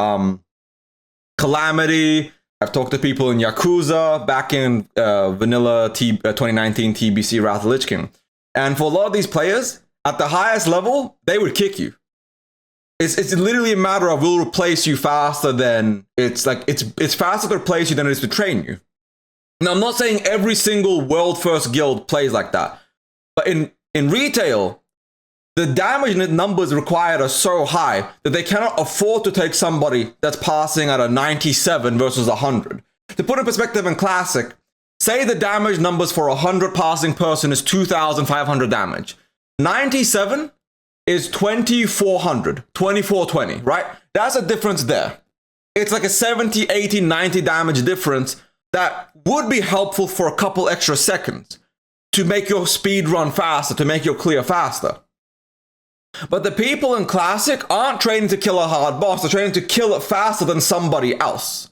Calamity, I've talked to people in Yakuza, back in vanilla 2019 TBC Wrath of the Lich King. And for a lot of these players, at the highest level, they would kick you. It's literally a matter of we'll replace you faster than it's faster to replace you than it is to train you. Now, I'm not saying every single world first guild plays like that, but in retail, the damage numbers required are so high that they cannot afford to take somebody that's passing at a 97 versus 100. To put in perspective in Classic, say the damage numbers for a 100 passing person is 2,500 damage. 97 is 2,400, 2,420, right? That's a difference there. It's like a 70, 80, 90 damage difference that would be helpful for a couple extra seconds to make your speed run faster, to make your clear faster. But the people in Classic aren't training to kill a hard boss, they're training to kill it faster than somebody else.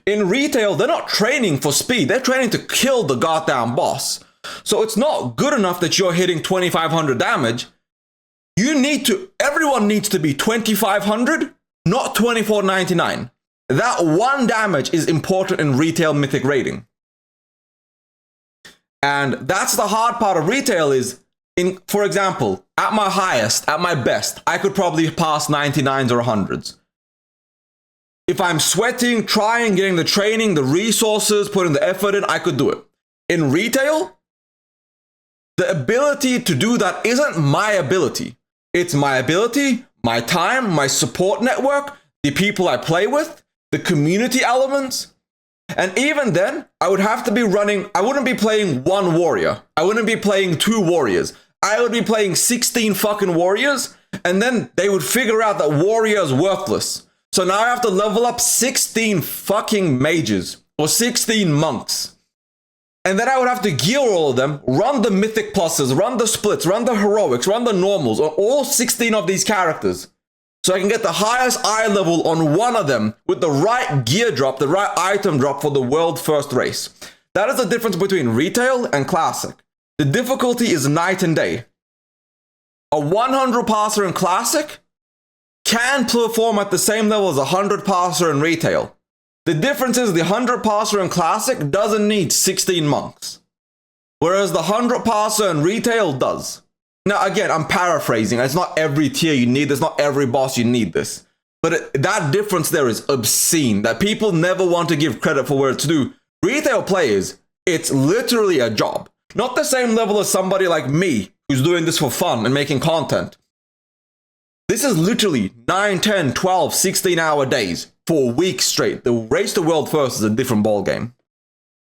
In retail, they're not training for speed, they're training to kill the goddamn boss. So it's not good enough that you're hitting 2,500 damage. Everyone needs to be 2,500, not 2,499. That one damage is important in retail mythic rating. And that's the hard part of retail is, for example, at my highest, at my best, I could probably pass 99s or 100s. If I'm sweating, trying, getting the training, the resources, putting the effort in, I could do it. In retail, the ability to do that isn't my ability. It's my ability, my time, my support network, the people I play with, the community elements. And even then, I would have to be running, I wouldn't be playing one warrior. I wouldn't be playing two warriors. I would be playing 16 fucking warriors, and then they would figure out that warrior is worthless. So now I have to level up 16 fucking mages, or 16 monks. And then I would have to gear all of them, run the mythic pluses, run the splits, run the heroics, run the normals on all 16 of these characters. So I can get the highest eye level on one of them with the right gear drop, the right item drop for the world first race. That is the difference between retail and classic. The difficulty is night and day. A 100 passer in classic can perform at the same level as a 100 passer in retail. The difference is the 100 passer in classic doesn't need 16 monks, whereas the 100 passer in retail does. Now, again, I'm paraphrasing. It's not every tier you need this, not every boss you need this. But that difference there is obscene, that people never want to give credit for where it's due. Retail players, it's literally a job. Not the same level as somebody like me, who's doing this for fun and making content. This is literally 9, 10, 12, 16-hour days for weeks straight. The race to world first is a different ball game.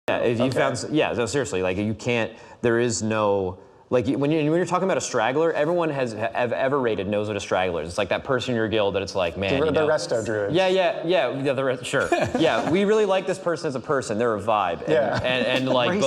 Yeah, if you found, yeah, no, seriously, like you can't, there is no, like when you're talking about a straggler, everyone have ever rated knows what a straggler is. It's like that person in your guild that it's like, man, the resto druids. Yeah, sure. Yeah, we really like this person as a person. They're a vibe. And like,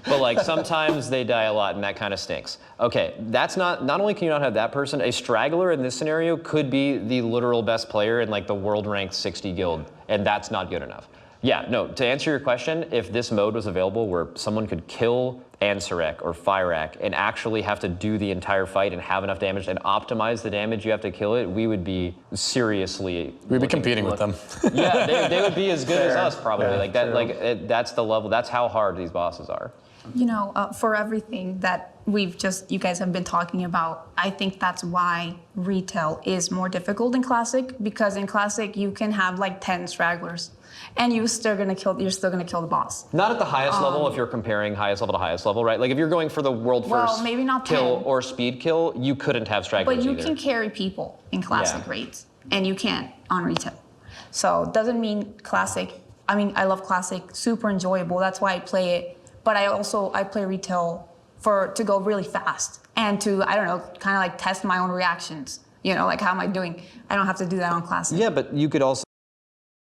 but like sometimes they die a lot and that kind of stinks. Okay, that's not only can you not have that person, a straggler in this scenario could be the literal best player in like the world ranked 60 guild, and that's not good enough. Yeah, no, to answer your question, if this mode was available where someone could kill Ansurek or Fireak and actually have to do the entire fight and have enough damage and optimize the damage you have to kill it, we would be seriously... We'd be competing with them. Yeah, they would be as good as us probably. Yeah, like that, that's the level, that's how hard these bosses are. You know, for everything that you guys have been talking about, I think that's why retail is more difficult in Classic, because in Classic you can have like 10 stragglers and you're still gonna kill the boss. Not at the highest level if you're comparing highest level to highest level, right? Like if you're going for the world first maybe not kill 10. Or speed kill, you couldn't have stragglers But you either. can carry people in Classic raids, and you can't on retail. So doesn't mean Classic, I mean, I love Classic, super enjoyable, that's why I play it. But I play retail to go really fast and to, I don't know, kind of like test my own reactions. You know, like how am I doing? I don't have to do that on Classic. Yeah, but you could also...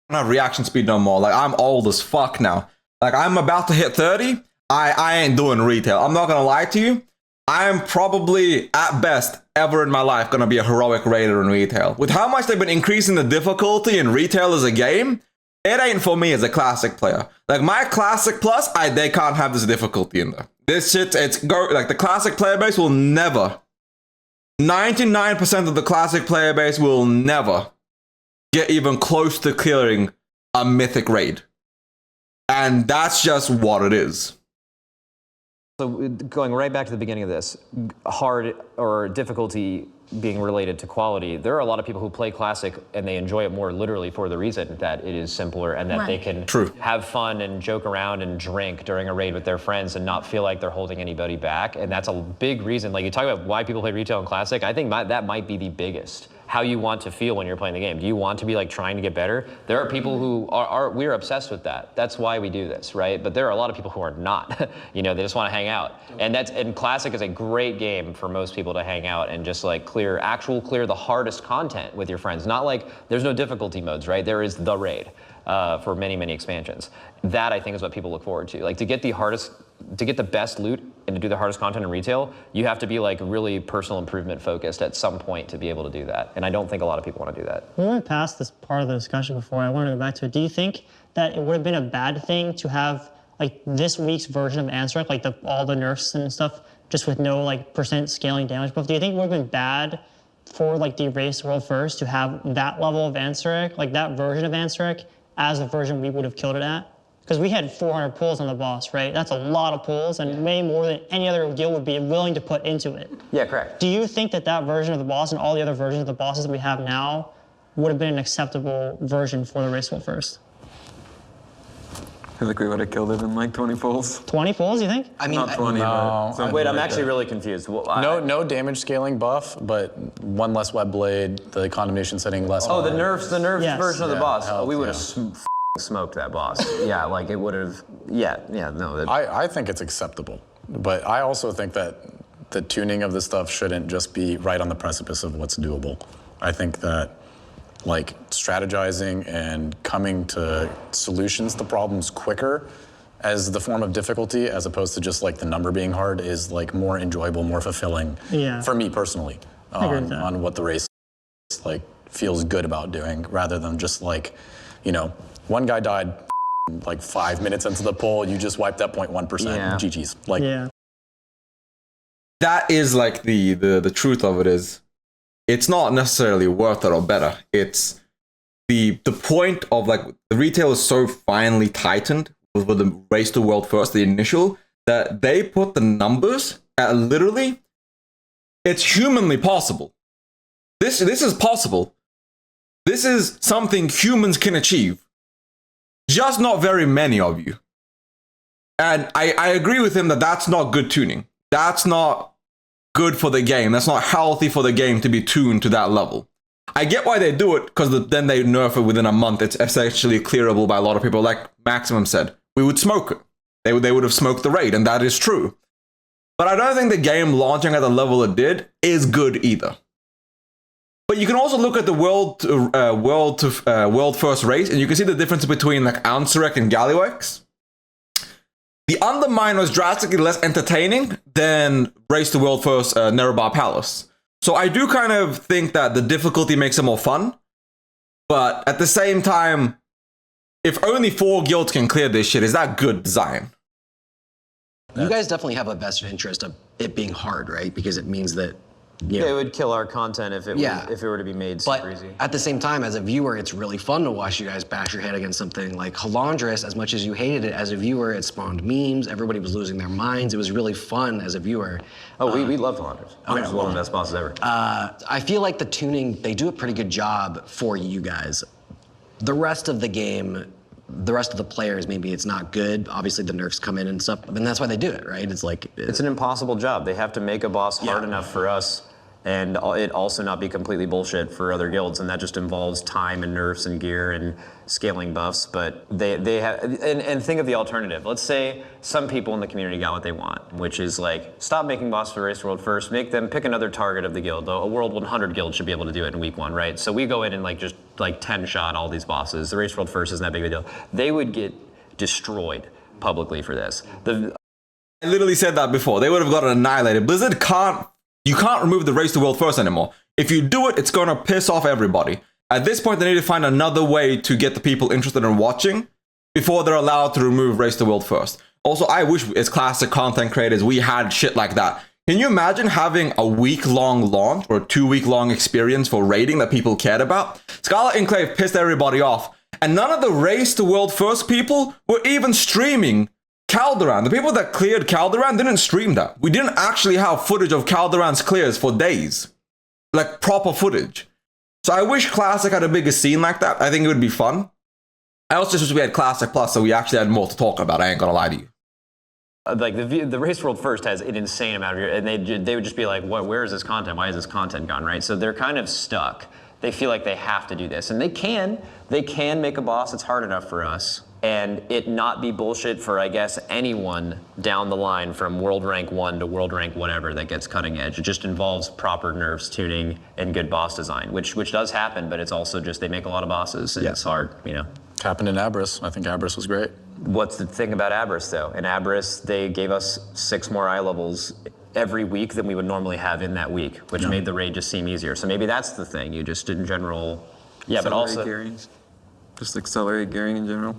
I don't have reaction speed no more. Like, I'm old as fuck now. Like, I'm about to hit 30. I ain't doing retail. I'm not gonna lie to you. I'm probably, at best, ever in my life gonna be a heroic raider in retail. With how much they've been increasing the difficulty in retail as a game, it ain't for me as a classic player. Like my classic plus, they can't have this difficulty in there. This shit, like the classic player base will never, 99% of the classic player base will never get even close to clearing a mythic raid. And that's just what it is. So going right back to the beginning of this, hard or difficulty being related to quality, there are a lot of people who play Classic and they enjoy it more literally for the reason that it is simpler and that they can have fun and joke around and drink during a raid with their friends and not feel like they're holding anybody back. And that's a big reason. Like you talk about why people play retail and Classic, I think that might be the biggest. How you want to feel when you're playing the game. Do you want to be like trying to get better? There are people who we're obsessed with that. That's why we do this, right? But there are a lot of people who are not. You know, they just want to hang out. And Classic is a great game for most people to hang out and just like clear the hardest content with your friends. Not like there's no difficulty modes, right? There is the raid for many, many expansions. That I think is what people look forward to. Like to get the best loot and to do the hardest content in retail, you have to be like really personal improvement focused at some point to be able to do that. And I don't think a lot of people want to do that. We went past this part of the discussion before. I want to go back to it. Do you think that it would have been a bad thing to have like this week's version of Answer, like all the nerfs and stuff, just with no like percent scaling damage buff? Do you think it would have been bad for like the Race World First to have that level of Answer, like that version of Answer, as the version we would have killed it at? Because we had 400 pulls on the boss, right? That's a lot of pulls and way more than any other guild would be willing to put into it. Yeah, correct. Do you think that version of the boss and all the other versions of the bosses that we have now would have been an acceptable version for the Race World First? I feel like we would have killed it in like 20 pulls. 20 pulls, you think? I mean, Not 20, but Wait, I'm actually really confused. No damage scaling buff, but one less web blade, the condemnation setting less. Oh, the nerfs Yes. version of the Yeah, boss. health, We would yeah. have smoked that boss. Yeah, like it would have. No. I think it's acceptable, but I also think that the tuning of this stuff shouldn't just be right on the precipice of what's doable. I think that like strategizing and coming to solutions to problems quicker as the form of difficulty, as opposed to just like the number being hard, is like more enjoyable, more fulfilling for me personally on what the race like feels good about doing, rather than just like, you know, one guy died like 5 minutes into the poll, you just wiped that 0.1%. GG's. Like, that is like the truth of it is, it's not necessarily worth it or better. It's the point of like the retail is so finely tightened with the Race to World First, the initial, that they put the numbers at literally, it's humanly possible. This is possible. This is something humans can achieve. Just not very many of you. And I agree with him that that's not good tuning. That's not good for the game. That's not healthy for the game to be tuned to that level. I get why they do it, because then they nerf it within a month. It's essentially clearable by a lot of people. Like Maximum said, we would smoke it. They would have smoked the raid, and that is true. But I don't think the game launching at the level it did is good either. But you can also look at the world first race, and you can see the difference between like Ansurek and Galliwex. The Undermine was drastically less entertaining than Race to World First Nerebar Palace. So I do kind of think that the difficulty makes it more fun. But at the same time, if only 4 guilds can clear this shit, is that good design? You guys definitely have a vested interest of it being hard, right? Because it means that It would kill our content if it were to be made super easy. At the same time, as a viewer, it's really fun to watch you guys bash your head against something like Halandris. As much as you hated it, as a viewer, it spawned memes. Everybody was losing their minds. It was really fun as a viewer. Oh, we loved Halandris. Halandris was one of the best bosses ever. I feel like the tuning, they do a pretty good job for you guys. The rest of the game, the rest of the players, maybe it's not good. Obviously, the nerfs come in and stuff, and that's why they do it, right? It's like it's an impossible job. They have to make a boss hard enough for us, and it also not be completely bullshit for other guilds, and that just involves time and nerfs and gear and scaling buffs. But they have, and think of the alternative. Let's say some people in the community got what they want, which is like stop making bosses for Race World First, make them pick another target of the guild. A World 100 guild should be able to do it in week 1, right? So we go in and like just like 10 shot all these bosses. The Race World First isn't that big of a deal. They would get destroyed publicly for this. I literally said that before. They would have gotten annihilated. Blizzard you can't remove the Race to World First anymore. If you do it, it's going to piss off everybody. At this point, they need to find another way to get the people interested in watching before they're allowed to remove Race to World First. Also, I wish as classic content creators, we had shit like that. Can you imagine having a week-long launch or a 2-week-long experience for raiding that people cared about? Scarlet Enclave pissed everybody off, And none of the Race to World First people were even streaming Calderon. The people that cleared Calderon didn't stream that. We didn't actually have footage of Calderon's clears for days. Like proper footage. So I wish Classic had a bigger scene like that. I think it would be fun. I also just wish we had Classic Plus so we actually had more to talk about. I ain't gonna lie to you. Like the Race World First has an insane amount of, and they would just be like, "What? Where is this content? Why is this content gone?" Right? So they're kind of stuck. They feel like they have to do this, and they can make a boss. It's hard enough for us, and it not be bullshit for, I guess, anyone down the line from World Rank 1 to World Rank whatever that gets cutting edge. It just involves proper nerfs, tuning, and good boss design, which does happen, but it's also just they make a lot of bosses, and it's hard, you know. It happened in Abyss. I think Abyss was great. What's the thing about Abyss, though? In Abyss, they gave us 6 more eye levels every week than we would normally have in that week, which made the raid just seem easier. So maybe that's the thing. You just, in general, but also gearing. Just accelerate gearing in general.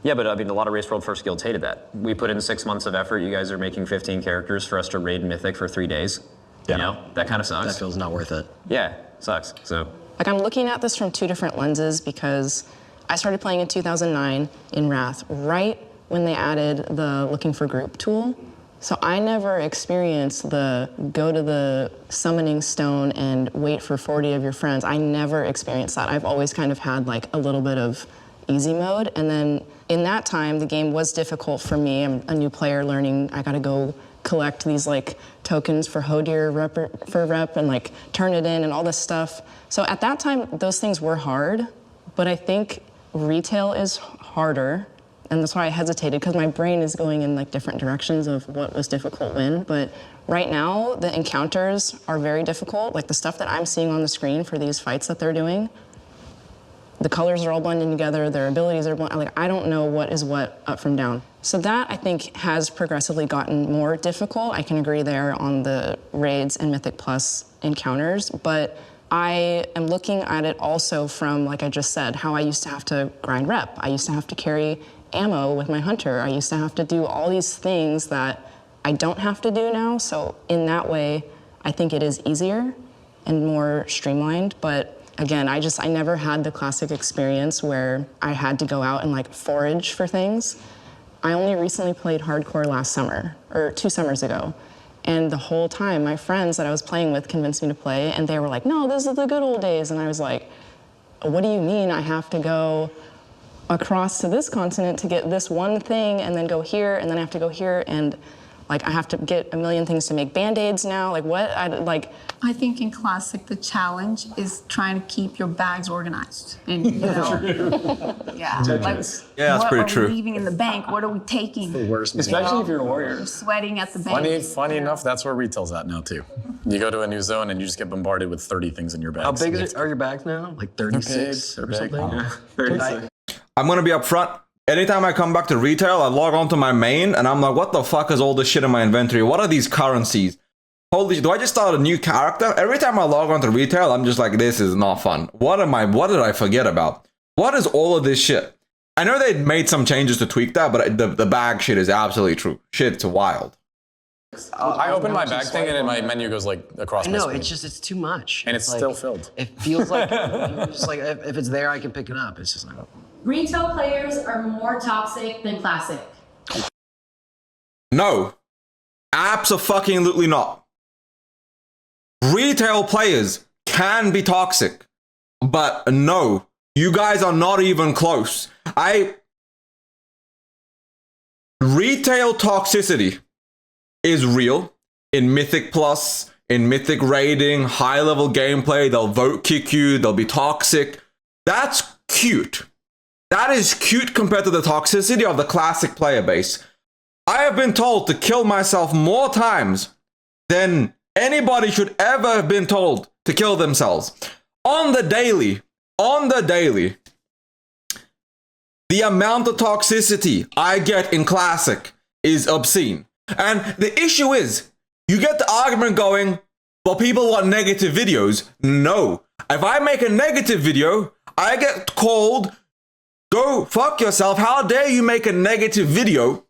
Yeah, but I mean, a lot of Race World First guilds hated that. We put in 6 months of effort. You guys are making 15 characters for us to raid Mythic for 3 days. Yeah. You know, that kind of sucks. That feels not worth it. Yeah, sucks. So. Like, I'm looking at this from 2 different lenses because I started playing in 2009 in Wrath, right when they added the looking for group tool. So I never experienced the go to the summoning stone and wait for 40 of your friends. I never experienced that. I've always kind of had like a little bit of easy mode. And then in that time, the game was difficult for me. I'm a new player learning. I gotta go collect these like tokens for Hodir rep and like turn it in and all this stuff. So at that time, those things were hard, but I think retail is harder. And that's why I hesitated, because my brain is going in like different directions of what was difficult when. But right now, the encounters are very difficult. Like the stuff that I'm seeing on the screen for these fights that they're doing, the colors are all blending together, their abilities are blending. Like, I don't know what is what up from down. So that, I think, has progressively gotten more difficult. I can agree there on the raids and Mythic Plus encounters, but I am looking at it also from, like I just said, how I used to have to grind rep. I used to have to carry ammo with my hunter. I used to have to do all these things that I don't have to do now. So in that way, I think it is easier and more streamlined. But again, I never had the classic experience where I had to go out and like forage for things. I only recently played hardcore last summer, or 2 summers ago. And the whole time, my friends that I was playing with convinced me to play, and they were like, no, this is the good old days. And I was like, what do you mean I have to go across to this continent to get this one thing and then go here, and then I have to go here, and like I have to get a million things to make band-aids now? Like what? I think in Classic, the challenge is trying to keep your bags organized. And, you know, yeah, that's what pretty are true. we leaving in the bank? What are we taking? The worst, especially if you're a warrior. You're sweating at the bank. Funny enough, that's where retail's at now too. You go to a new zone and you just get bombarded with 30 things in your bags. How big are your bags now? Like 36 or something? Yeah. 36. I'm gonna be upfront. Anytime I come back to retail, I log on to my main and I'm like, what the fuck is all this shit in my inventory? What are these currencies? Holy shit, do I just start a new character? Every time I log on to retail, I'm just like, this is not fun. What did I forget about? What is all of this shit? I know they made some changes to tweak that, but the bag shit is absolutely true. Shit's wild. I open my bag thing and my menu goes like across my screen. It's too much. And it's like, still filled. It feels like, just like if it's there, I can pick it up. It's just like, Retail players are more toxic than classic. No. Abso-fucking-lutely not. Retail players can be toxic, but no, you guys are not even close. Retail toxicity is real in Mythic Plus, in Mythic raiding, high-level gameplay. They'll vote kick you, they'll be toxic. That's cute. That is cute compared to the toxicity of the classic player base. I have been told to kill myself more times than anybody should ever have been told to kill themselves. On the daily, the amount of toxicity I get in Classic is obscene. And the issue is, you get the argument going, well, people want negative videos. No. If I make a negative video, I get called, go fuck yourself. How dare you make a negative video?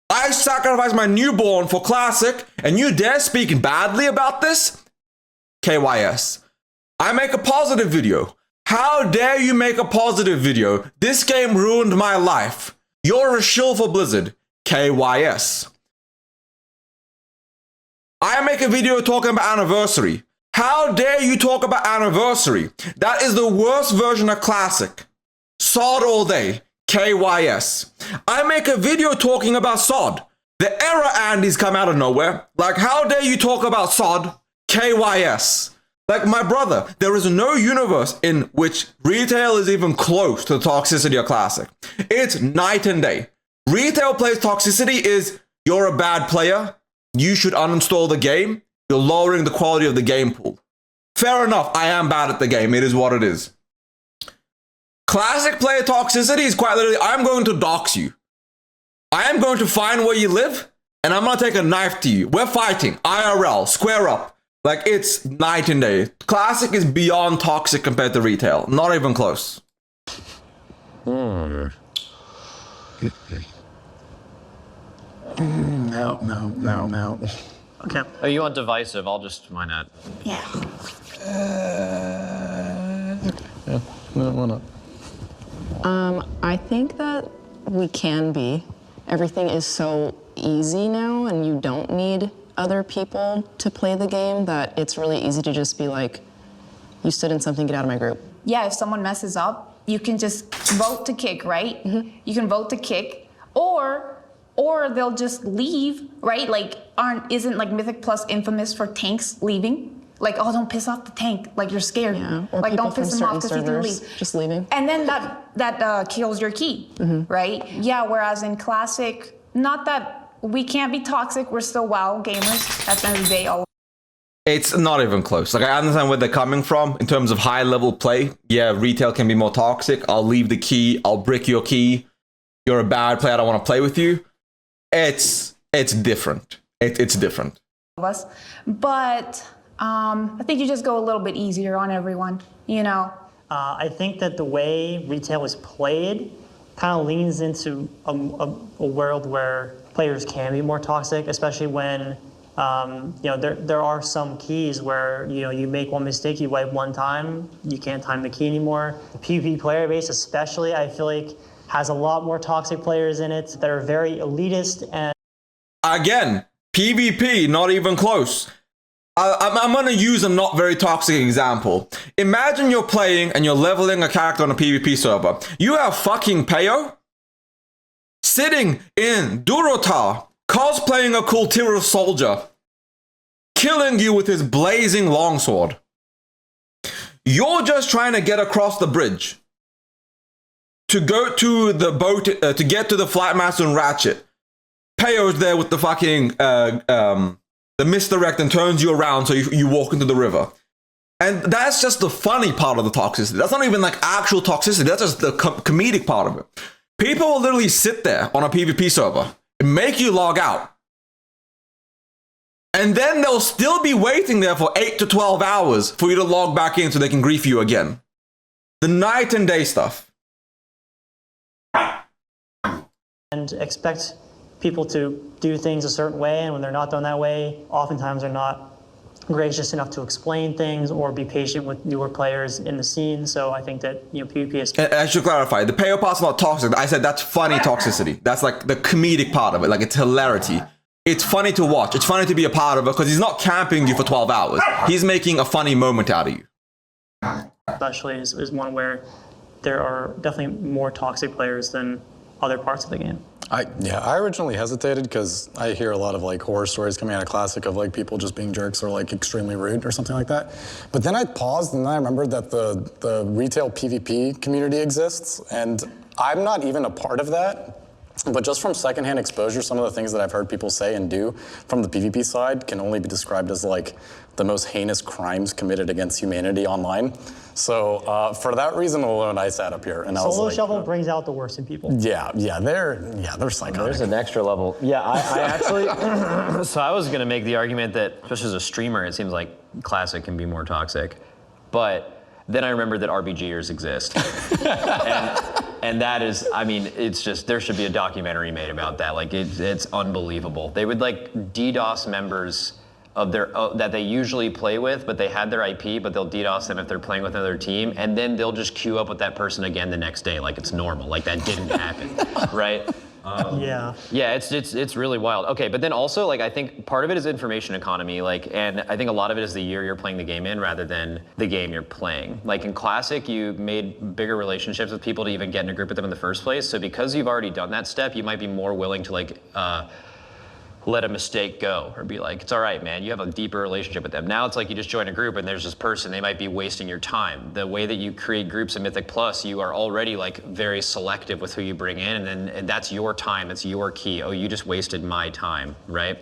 I sacrificed my newborn for Classic, and you dare speak badly about this? KYS. I make a positive video. How dare you make a positive video? This game ruined my life. You're a shill for Blizzard. KYS. I make a video talking about Anniversary. How dare you talk about Anniversary? That is the worst version of Classic. SOD all day. KYS. I make a video talking about SOD. The era Andy's come out of nowhere. Like, how dare you talk about SOD? KYS. Like, my brother, there is no universe in which retail is even close to the toxicity of Classic. It's night and day. Retail plays toxicity is, you're a bad player, you should uninstall the game, you're lowering the quality of the game pool. Fair enough, I am bad at the game, it is what it is. Classic player toxicity is quite literally, I'm going to dox you. I am going to find where you live, and I'm going to take a knife to you. We're fighting, IRL, square up. Like, it's night and day. Classic is beyond toxic compared to retail. Not even close. No. Okay. Oh, you want divisive? I'll just, why not? Yeah. Why not? I think that we can be. Everything is so easy now, and you don't need other people to play the game, that it's really easy to just be like, you stood in something, get out of my group. Yeah, if someone messes up, you can just vote to kick, right? You can vote to kick, or they'll just leave, right? Like, isn't like Mythic Plus infamous for tanks leaving? Like, oh, don't piss off the tank. Like, you're scared. Yeah, or like, people don't piss from him off certain because he's gonna servers leave. just leaving. And then that kills your key, right? Yeah. Whereas in Classic, not that we can't be toxic. We're still WoW gamers. At the end of the day, It's not even close. Like, I understand where they're coming from in terms of high level play. Yeah, retail can be more toxic. I'll leave the key. I'll brick your key. You're a bad player. I don't want to play with you. It's different. It's different. of us. But I think you just go a little bit easier on everyone, you know? I think that the way retail is played kind of leans into a world where players can be more toxic, especially when there are some keys where you make one mistake, you wipe one time, you can't time the key anymore. The PvP player base especially, I feel like, has a lot more toxic players in it that are very elitist. And again, PvP, not even close. I'm going to use a not very toxic example. Imagine you're playing and you're leveling a character on a PvP server. You have fucking Peo sitting in Durotar, cosplaying a Kultira soldier, killing you with his blazing longsword. You're just trying to get across the bridge to go to the boat, to get to the Flightmaster and Ratchet. Peo's there with the fucking the misdirect and turns you around so you walk into the river. And that's just the funny part of the toxicity. That's not even like actual toxicity. That's just the comedic part of it. People will literally sit there on a PvP server and make you log out. And then they'll still be waiting there for 8 to 12 hours for you to log back in so they can grief you again. The night and day stuff. And expect people to do things a certain way, and when they're not done that way, oftentimes they're not gracious enough to explain things or be patient with newer players in the scene. So I think that PvP is. And I should clarify, the Peo part's not toxic. I said that's funny toxicity. That's like the comedic part of it. Like, it's hilarity. It's funny to watch. It's funny to be a part of it because he's not camping you for 12 hours. He's making a funny moment out of you. Especially is one where there are definitely more toxic players than other parts of the game. I originally hesitated because I hear a lot of like horror stories coming out of Classic of like people just being jerks or like extremely rude or something like that. But then I paused and then I remembered that the retail PvP community exists, and I'm not even a part of that. But just from secondhand exposure, some of the things that I've heard people say and do from the PvP side can only be described as like the most heinous crimes committed against humanity online. So for that reason alone, I sat up here and I was Solo like, Shovel brings out the worst in people. Yeah, they're psychotic. There's an extra level. Yeah, I actually, so I was gonna make the argument that, especially as a streamer, it seems like Classic can be more toxic. But then I remembered that RBGers exist. and that is, I mean, it's just, there should be a documentary made about that. Like, it's unbelievable. They would like DDoS members that they usually play with, but they had their IP, but they'll DDoS them if they're playing with another team, and then they'll just queue up with that person again the next day, like it's normal, like that didn't happen, right? Yeah. Yeah, it's really wild. Okay, but then also, like, I think part of it is information economy, like, and I think a lot of it is the year you're playing the game in rather than the game you're playing. Like in Classic, you made bigger relationships with people to even get in a group with them in the first place. So because you've already done that step, you might be more willing to like let a mistake go or be like, it's all right, man, you have a deeper relationship with them. Now it's like you just join a group and there's this person, they might be wasting your time. The way that you create groups in Mythic Plus, you are already like very selective with who you bring in, and that's your time, it's your key. Oh, you just wasted my time, right?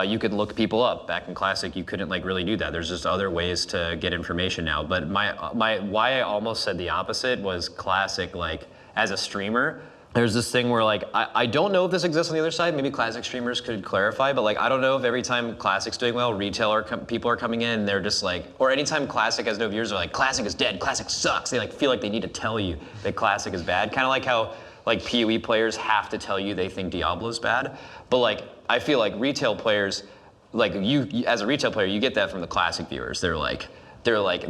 You could look people up. Back in Classic, you couldn't like really do that. There's just other ways to get information now. But my why I almost said the opposite was Classic, like as a streamer, there's this thing where like, I don't know if this exists on the other side, maybe Classic streamers could clarify, but like I don't know if every time Classic's doing well, retail people are coming in and they're just like, or anytime Classic has no viewers, they're like, Classic is dead, Classic sucks. They like feel like they need to tell you that Classic is bad. Kind of like how like PoE players have to tell you they think Diablo's bad. But like, I feel like retail players, like you as a retail player, you get that from the Classic viewers. They're like,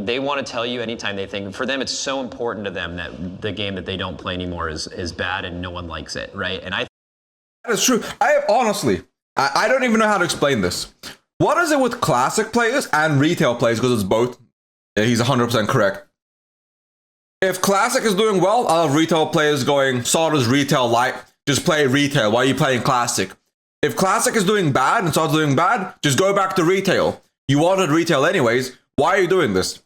they want to tell you anytime they think, for them it's so important to them that the game that they don't play anymore is bad and no one likes it, right? And that is true. I don't even know how to explain this. What is it with Classic players and retail players, because it's both? Yeah, he's 100% correct. If Classic is doing well, I'll have retail players going, Soda's retail light, just play retail, why are you playing Classic? If Classic is doing bad and Soda's doing bad, just go back to retail. You wanted retail anyways. Why are you doing this?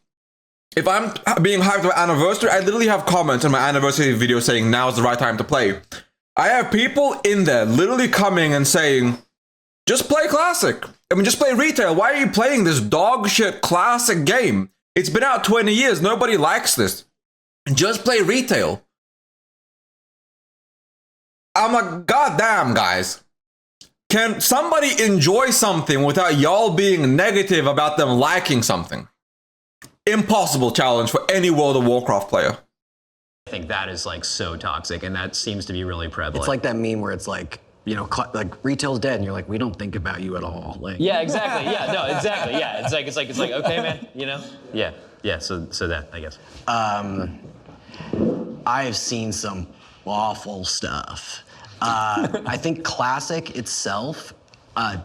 If I'm being hyped for anniversary, I literally have comments on my anniversary video saying now is the right time to play. I have people in there literally coming and saying, just play Classic. I mean, just play retail. Why are you playing this dog shit Classic game? It's been out 20 years. Nobody likes this. Just play retail. I'm like, goddamn, guys. Can somebody enjoy something without y'all being negative about them liking something? Impossible challenge for any World of Warcraft player. I think that is like so toxic, and that seems to be really prevalent. It's like that meme where it's like, you know, like retail's dead, and you're like, we don't think about you at all. Like, yeah, exactly. Yeah, no, exactly. Yeah, it's like, okay, man, you know. Yeah. So that, I guess. I've seen some awful stuff. I think Classic itself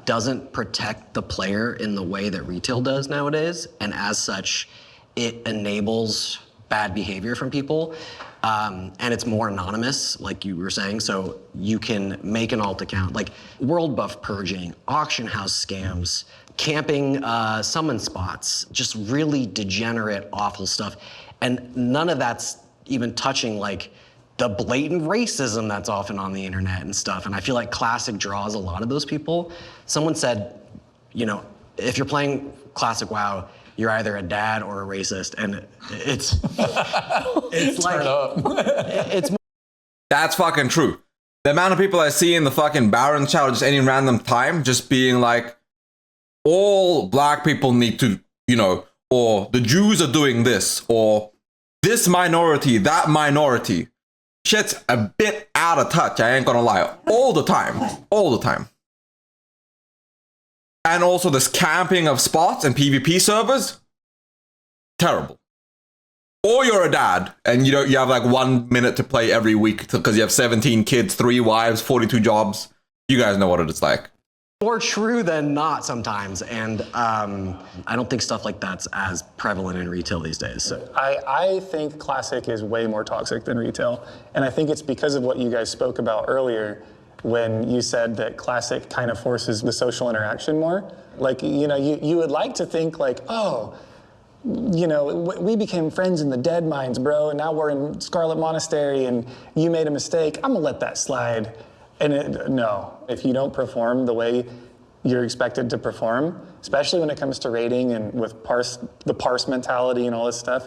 doesn't protect the player in the way that retail does nowadays, and as such, it enables bad behavior from people, and it's more anonymous, like you were saying, so you can make an alt account, like world buff purging, auction house scams, camping summon spots, just really degenerate, awful stuff, and none of that's even touching like the blatant racism that's often on the internet and stuff. And I feel like Classic draws a lot of those people. Someone said, you know, if you're playing Classic WoW, you're either a dad or a racist. And it's like, that's fucking true. The amount of people I see in the fucking Baron chat or just any random time just being like, all black people need to, you know, or the Jews are doing this, or this minority, that minority. Shit's a bit out of touch, I ain't gonna lie. All the time. And also this camping of spots and PvP servers, terrible. Or you're a dad and you have like 1 minute to play every week because you have 17 kids, 3 wives, 42 jobs. You guys know what it's like. More true than not sometimes, and I don't think stuff like that's as prevalent in retail these days. So. I think Classic is way more toxic than retail, and I think it's because of what you guys spoke about earlier when you said that Classic kind of forces the social interaction more. Like, you know, you would like to think like, oh, you know, we became friends in the Dead Mines, bro, and now we're in Scarlet Monastery, and you made a mistake. I'm gonna let that slide. And no, if you don't perform the way you're expected to perform, especially when it comes to rating and with the parse mentality and all this stuff,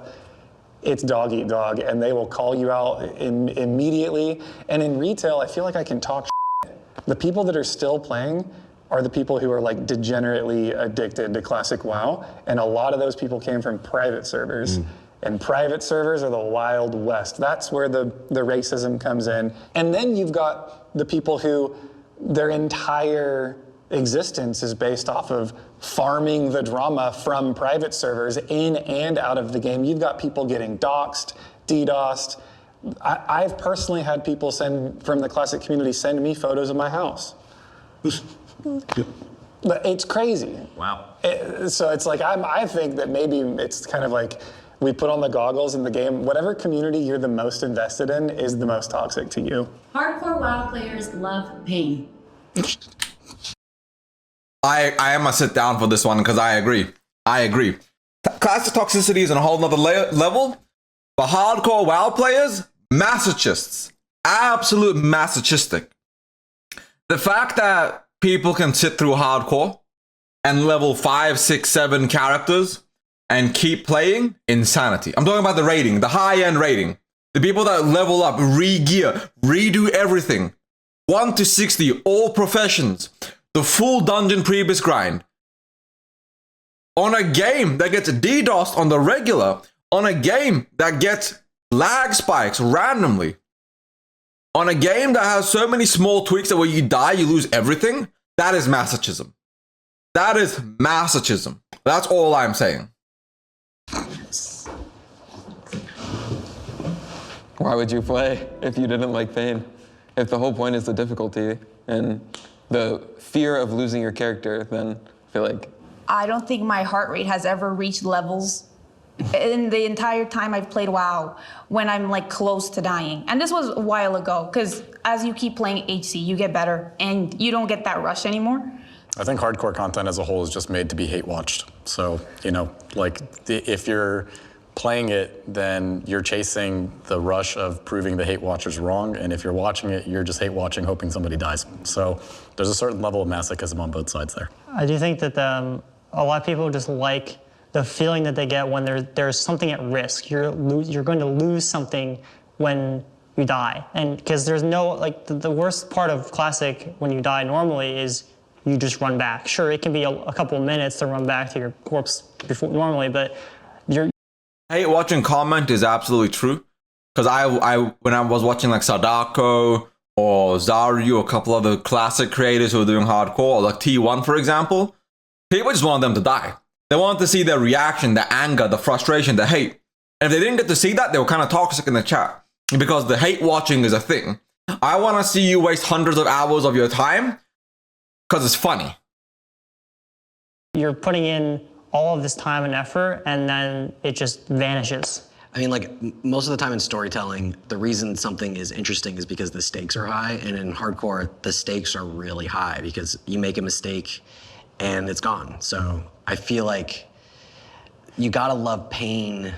it's dog eat dog, and they will call you out immediately. And in retail, I feel like I can talk shit. The people that are still playing are the people who are like degenerately addicted to Classic WoW, and a lot of those people came from private servers. And private servers are the Wild West. That's where the racism comes in. And then you've got the people who their entire existence is based off of farming the drama from private servers in and out of the game. You've got people getting doxxed, DDoSed. I've personally had people from the Classic community send me photos of my house. But it's crazy. Wow. So it's like, I think that maybe it's kind of like we put on the goggles in the game. Whatever community you're the most invested in is the most toxic to you. Hardcore WoW players love pain. I am gonna sit down for this one because I agree. Classic toxicity is on a whole nother level, but hardcore WoW players, masochists. Absolute masochistic. The fact that people can sit through hardcore and level 5, 6, 7 characters and keep playing, insanity. I'm talking about the rating, the high-end rating. The people that level up, re-gear, redo everything. 1 to 60, all professions. The full dungeon previous grind. On a game that gets DDoSed on the regular. On a game that gets lag spikes randomly. On a game that has so many small tweaks that when you die, you lose everything. That is masochism. That is masochism. That's all I'm saying. Why would you play if you didn't like pain? If the whole point is the difficulty and the fear of losing your character, then I feel like... I don't think my heart rate has ever reached levels in the entire time I've played WoW when I'm like close to dying. And this was a while ago, because as you keep playing HC, you get better and you don't get that rush anymore. I think hardcore content as a whole is just made to be hate watched. So, you know, like if you're playing it, then you're chasing the rush of proving the hate watchers wrong. And if you're watching it, you're just hate watching, hoping somebody dies. So there's a certain level of masochism on both sides there. I do think that a lot of people just like the feeling that they get when there's something at risk. You're going to lose something when you die. And because there's no, like the worst part of Classic when you die normally is you just run back. Sure, it can be a couple of minutes to run back to your corpse before normally, but you're... Hate watching comment is absolutely true. Because when I was watching like Sadako or Zaryu, a couple other Classic creators who were doing hardcore, or like T1 for example, people just wanted them to die. They wanted to see their reaction, the anger, the frustration, the hate. And if they didn't get to see that, they were kind of toxic in the chat. Because the hate watching is a thing. I want to see you waste hundreds of hours of your time because it's funny. You're putting in all of this time and effort, and then it just vanishes. I mean, like, most of the time in storytelling, the reason something is interesting is because the stakes are high, and in hardcore, the stakes are really high because you make a mistake and it's gone. So I feel like you gotta love pain.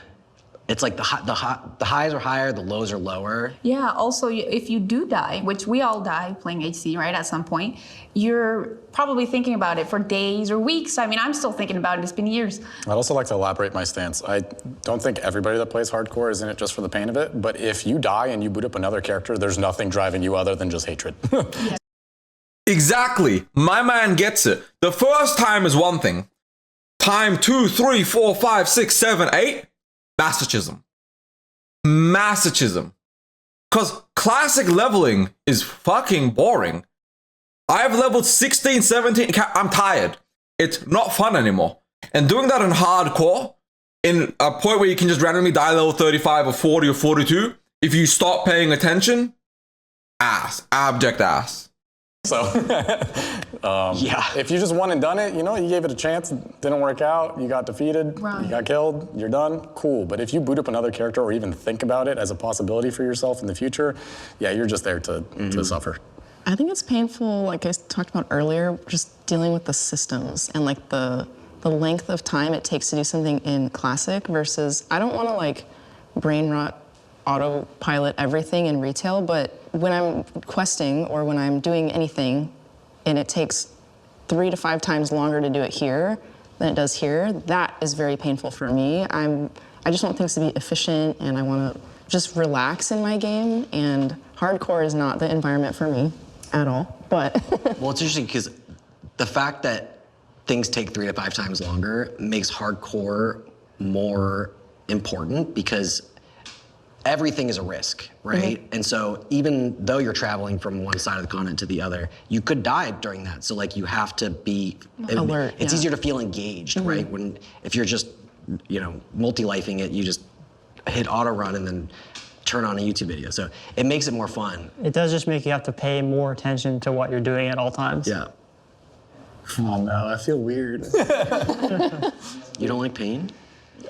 It's like the highs are higher, the lows are lower. Yeah, also, if you do die, which we all die playing HC, right, at some point, you're probably thinking about it for days or weeks. I mean, I'm still thinking about it. It's been years. I'd also like to elaborate my stance. I don't think everybody that plays hardcore is in it just for the pain of it, but if you die and you boot up another character, there's nothing driving you other than just hatred. Yeah. Exactly. My man gets it. The first time is one thing. Time 2, 3, 4, 5, 6, 7, 8. Masochism. Masochism. Because classic leveling is fucking boring. I've leveled 16, 17. I'm tired. It's not fun anymore. And doing that in hardcore, in a point where you can just randomly die level 35 or 40 or 42, if you stop paying attention, ass. Abject ass. So, yeah. If you just won and done it, you know, you gave it a chance, it didn't work out, you got defeated, right. You got killed, you're done, cool. But if you boot up another character or even think about it as a possibility for yourself in the future, yeah, you're just there to suffer. I think it's painful, like I talked about earlier, just dealing with the systems and like the length of time it takes to do something in Classic versus, I don't want to like brain rot autopilot everything in retail, but when I'm questing or when I'm doing anything and it takes 3 to 5 times longer to do it here than it does here, that is very painful for me. I just want things to be efficient and I want to just relax in my game, and hardcore is not the environment for me at all, but. Well, it's interesting because the fact that things take 3 to 5 times longer makes hardcore more important because everything is a risk, right? And so even though you're traveling from one side of the continent to the other, you could die during that. So like you have to be alert. It's easier to feel engaged, right? If you're just, multi-lifing it, you just hit auto run and then turn on a YouTube video. So it makes it more fun. It does just make you have to pay more attention to what you're doing at all times. Yeah. Oh no, I feel weird. You don't like pain?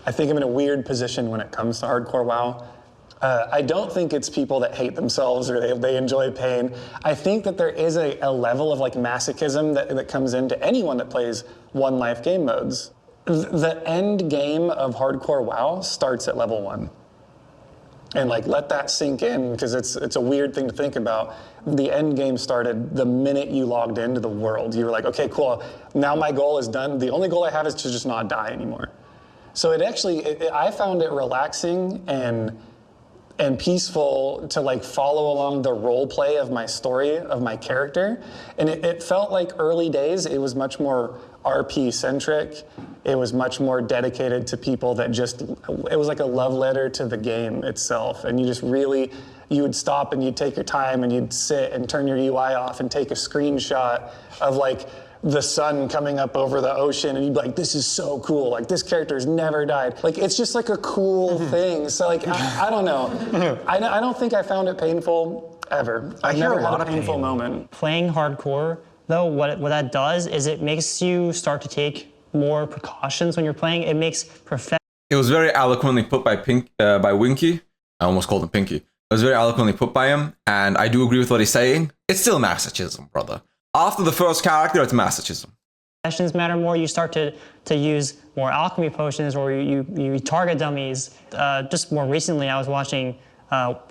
I think I'm in a weird position when it comes to hardcore WoW. I don't think it's people that hate themselves or they enjoy pain. I think that there is a level of like masochism that comes into anyone that plays one life game modes. The end game of hardcore WoW starts at level 1. And like let that sink in, because it's a weird thing to think about. The end game started the minute you logged into the world. You were like, okay, cool, now my goal is done. The only goal I have is to just not die anymore. So I found it relaxing and peaceful to like follow along the role play of my story, of my character. And it felt like early days, it was much more RP centric. It was much more dedicated to people that it was like a love letter to the game itself. And you would stop and you'd take your time and you'd sit and turn your UI off and take a screenshot of like the sun coming up over the ocean, and you'd be like, this is so cool. Like, this character's never died. Like, it's just like a cool thing. So like, I don't know. I don't think I found it painful ever. I've never had a painful moment. Playing hardcore, though, what that does is it makes you start to take more precautions when you're playing. It makes It was very eloquently put by Winky. I almost called him Pinky. It was very eloquently put by him, and I do agree with what he's saying. It's still masochism, brother. After the first character, it's masochism. Professions matter more. You start to use more alchemy potions, or you target dummies. Just more recently, I was watching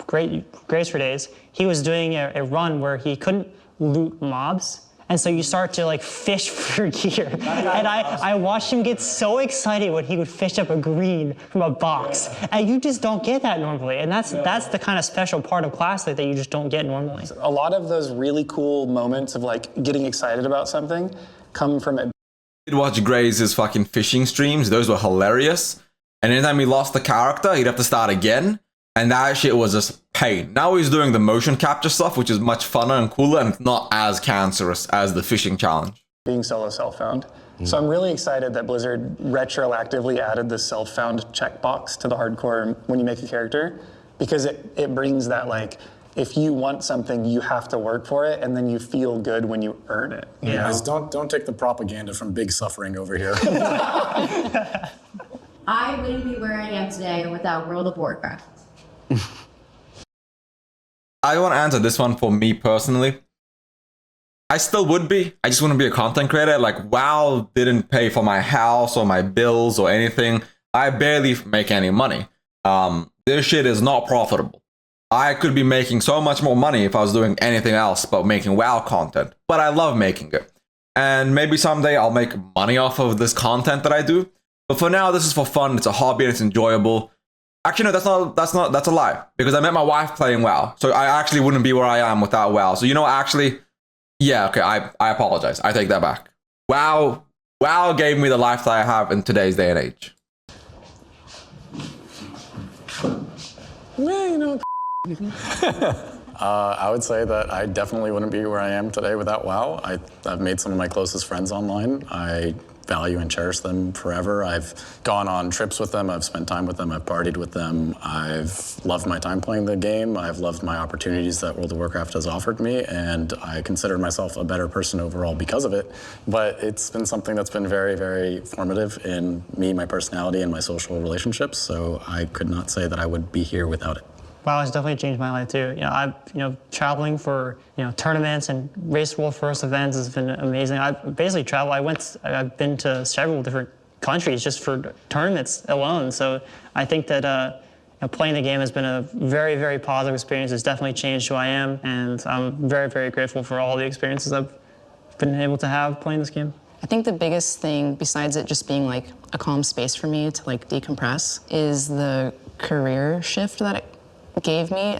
Graves for Days. He was doing a run where he couldn't loot mobs, and so you start to like fish for gear. And I watched him get so excited when he would fish up a green from a box, and you just don't get that normally. And that's the kind of special part of Classic that you just don't get normally. A lot of those really cool moments of like getting excited about something come from it. I did watch Gray's fucking fishing streams. Those were hilarious. And anytime he lost the character, he'd have to start again. And that shit was just pain. Now he's doing the motion capture stuff, which is much funner and cooler, and it's not as cancerous as the fishing challenge. Being solo self-found. So I'm really excited that Blizzard retroactively added the self-found checkbox to the hardcore when you make a character, because it brings that like, if you want something, you have to work for it, and then you feel good when you earn it. You know? Guys, don't take the propaganda from Big Suffering over here. I wouldn't be where I am today without World of Warcraft. I want to answer this one for me personally. I still would be. I just wouldn't be a content creator. Like, WoW didn't pay for my house or my bills or anything. I barely make any money. This shit is not profitable. I could be making so much more money if I was doing anything else but making WoW content. But I love making it. And maybe someday I'll make money off of this content that I do. But for now, this is for fun. It's a hobby and it's enjoyable. Actually, no, that's a lie. Because I met my wife playing WoW. So I actually wouldn't be where I am without WoW. So you know, actually, yeah, okay, I apologize. I take that back. WoW gave me the life that I have in today's day and age. Well, you know, I would say that I definitely wouldn't be where I am today without WoW. I've made some of my closest friends online. I value and cherish them forever. I've gone on trips with them. I've spent time with them. I've partied with them. I've loved my time playing the game. I've loved my opportunities that World of Warcraft has offered me, and I consider myself a better person overall because of it. But it's been something that's been very, very formative in me, my personality, and my social relationships. So I could not say that I would be here without it. WoW has definitely changed my life too. Traveling for tournaments and race world first events has been amazing. I've basically traveled. I've been to several different countries just for tournaments alone. So I think that playing the game has been a very, very positive experience. It's definitely changed who I am, and I'm very, very grateful for all the experiences I've been able to have playing this game. I think the biggest thing, besides it just being like a calm space for me to like decompress, is the career shift that it gave me.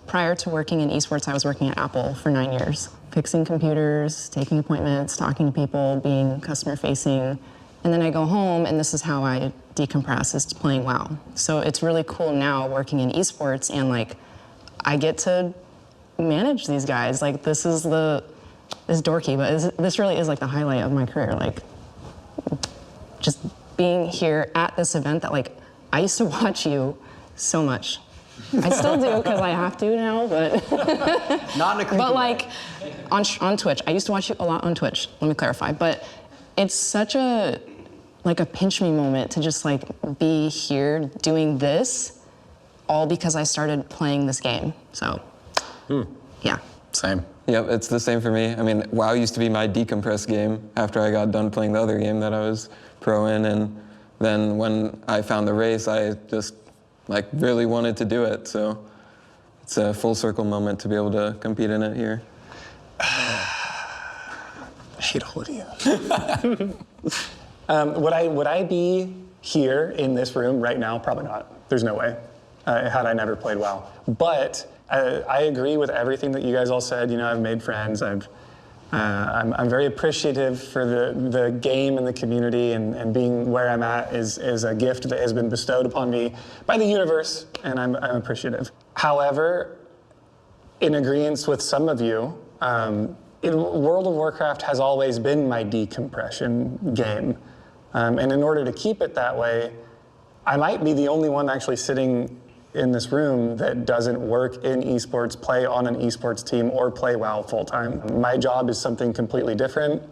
Prior to working in esports, I was working at Apple for 9 years, fixing computers, taking appointments, talking to people, being customer facing. And then I go home, and this is how I decompress, is playing WoW. So it's really cool now working in esports, and like, I get to manage these guys. Like, this is dorky, but this really is like the highlight of my career. Like, just being here at this event that like, I used to watch you so much. I still do because I have to now, but Not in a creepy but way. like on Twitch, I used to watch you a lot on Twitch. Let me clarify, but it's such a pinch me moment to just like be here doing this, all because I started playing this game. So, yeah. Same. Yep, it's the same for me. I mean, WoW used to be my decompress game after I got done playing the other game that I was pro in, and then when I found the race, I just like really wanted to do it. So it's a full circle moment to be able to compete in it here. I hate all of you. Would I be here in this room right now? Probably not. There's no way. Had I never played WoW. But I agree with everything that you guys all said. You know, I've made friends. I'm very appreciative for the game and the community, and being where I'm at is a gift that has been bestowed upon me by the universe, and I'm appreciative. However, in agreement with some of you, World of Warcraft has always been my decompression game. And in order to keep it that way, I might be the only one actually sitting in this room that doesn't work in esports, play on an esports team, or play WoW full time. My job is something completely different.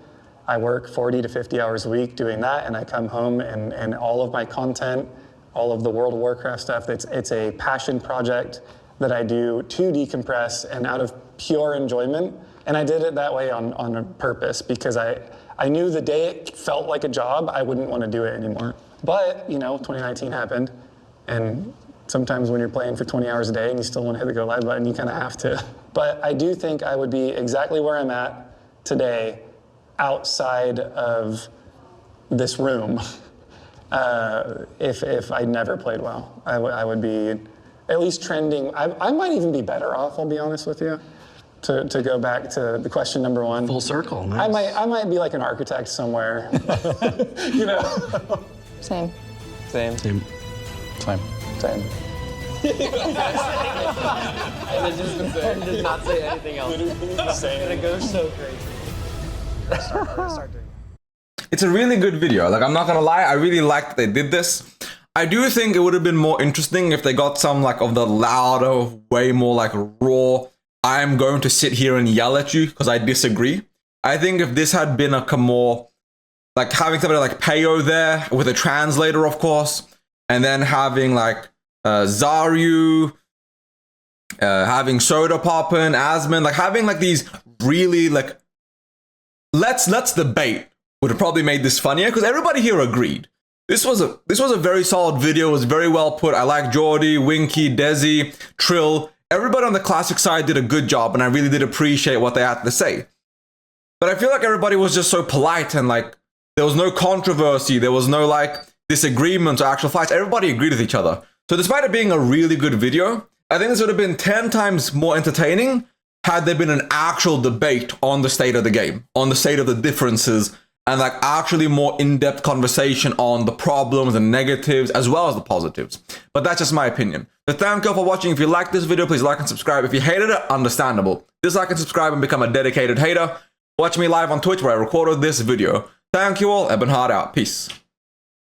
I work 40 to 50 hours a week doing that, and I come home and all of my content, all of the World of Warcraft stuff, it's a passion project that I do to decompress and out of pure enjoyment. And I did it that way on a purpose, because I knew the day it felt like a job, I wouldn't want to do it anymore. But, you know, 2019 happened, and sometimes when you're playing for 20 hours a day and you still want to hit the go live button, you kind of have to. But I do think I would be exactly where I'm at today outside of this room if I never played WoW. I would be at least trending. I might even be better off, I'll be honest with you. To go back to the question number one. Full circle. Nice. I might be like an architect somewhere. You know. Same. Same. Same. Same. And then just does not say anything else. It's gonna go so crazy. It's a really good video. Like, I'm not gonna lie, I really liked that they did this. I do think it would have been more interesting if they got some like of the louder, way more like raw, I'm going to sit here and yell at you because I disagree. I think if this had been a more, like having somebody like Payo there with a translator, of course, and then having like Zaryu, having Soda Poppin, Asman, like having like these really like, let's debate would have probably made this funnier because everybody here agreed. This was a very solid video. It was very well put. I like Jordy, Winky, Desi, Trill. Everybody on the classic side did a good job, and I really did appreciate what they had to say. But I feel like everybody was just so polite, and like there was no controversy, there was no like disagreements or actual fights. Everybody agreed with each other. So despite it being a really good video, I think this would have been 10 times more entertaining had there been an actual debate on the state of the game, on the state of the differences, and like actually more in-depth conversation on the problems and negatives as well as the positives. But that's just my opinion. So thank you all for watching. If you liked this video, please like and subscribe. If you hated it, understandable. Dislike and subscribe and become a dedicated hater. Watch me live on Twitch where I recorded this video. Thank you all. Eben Hard out. Peace.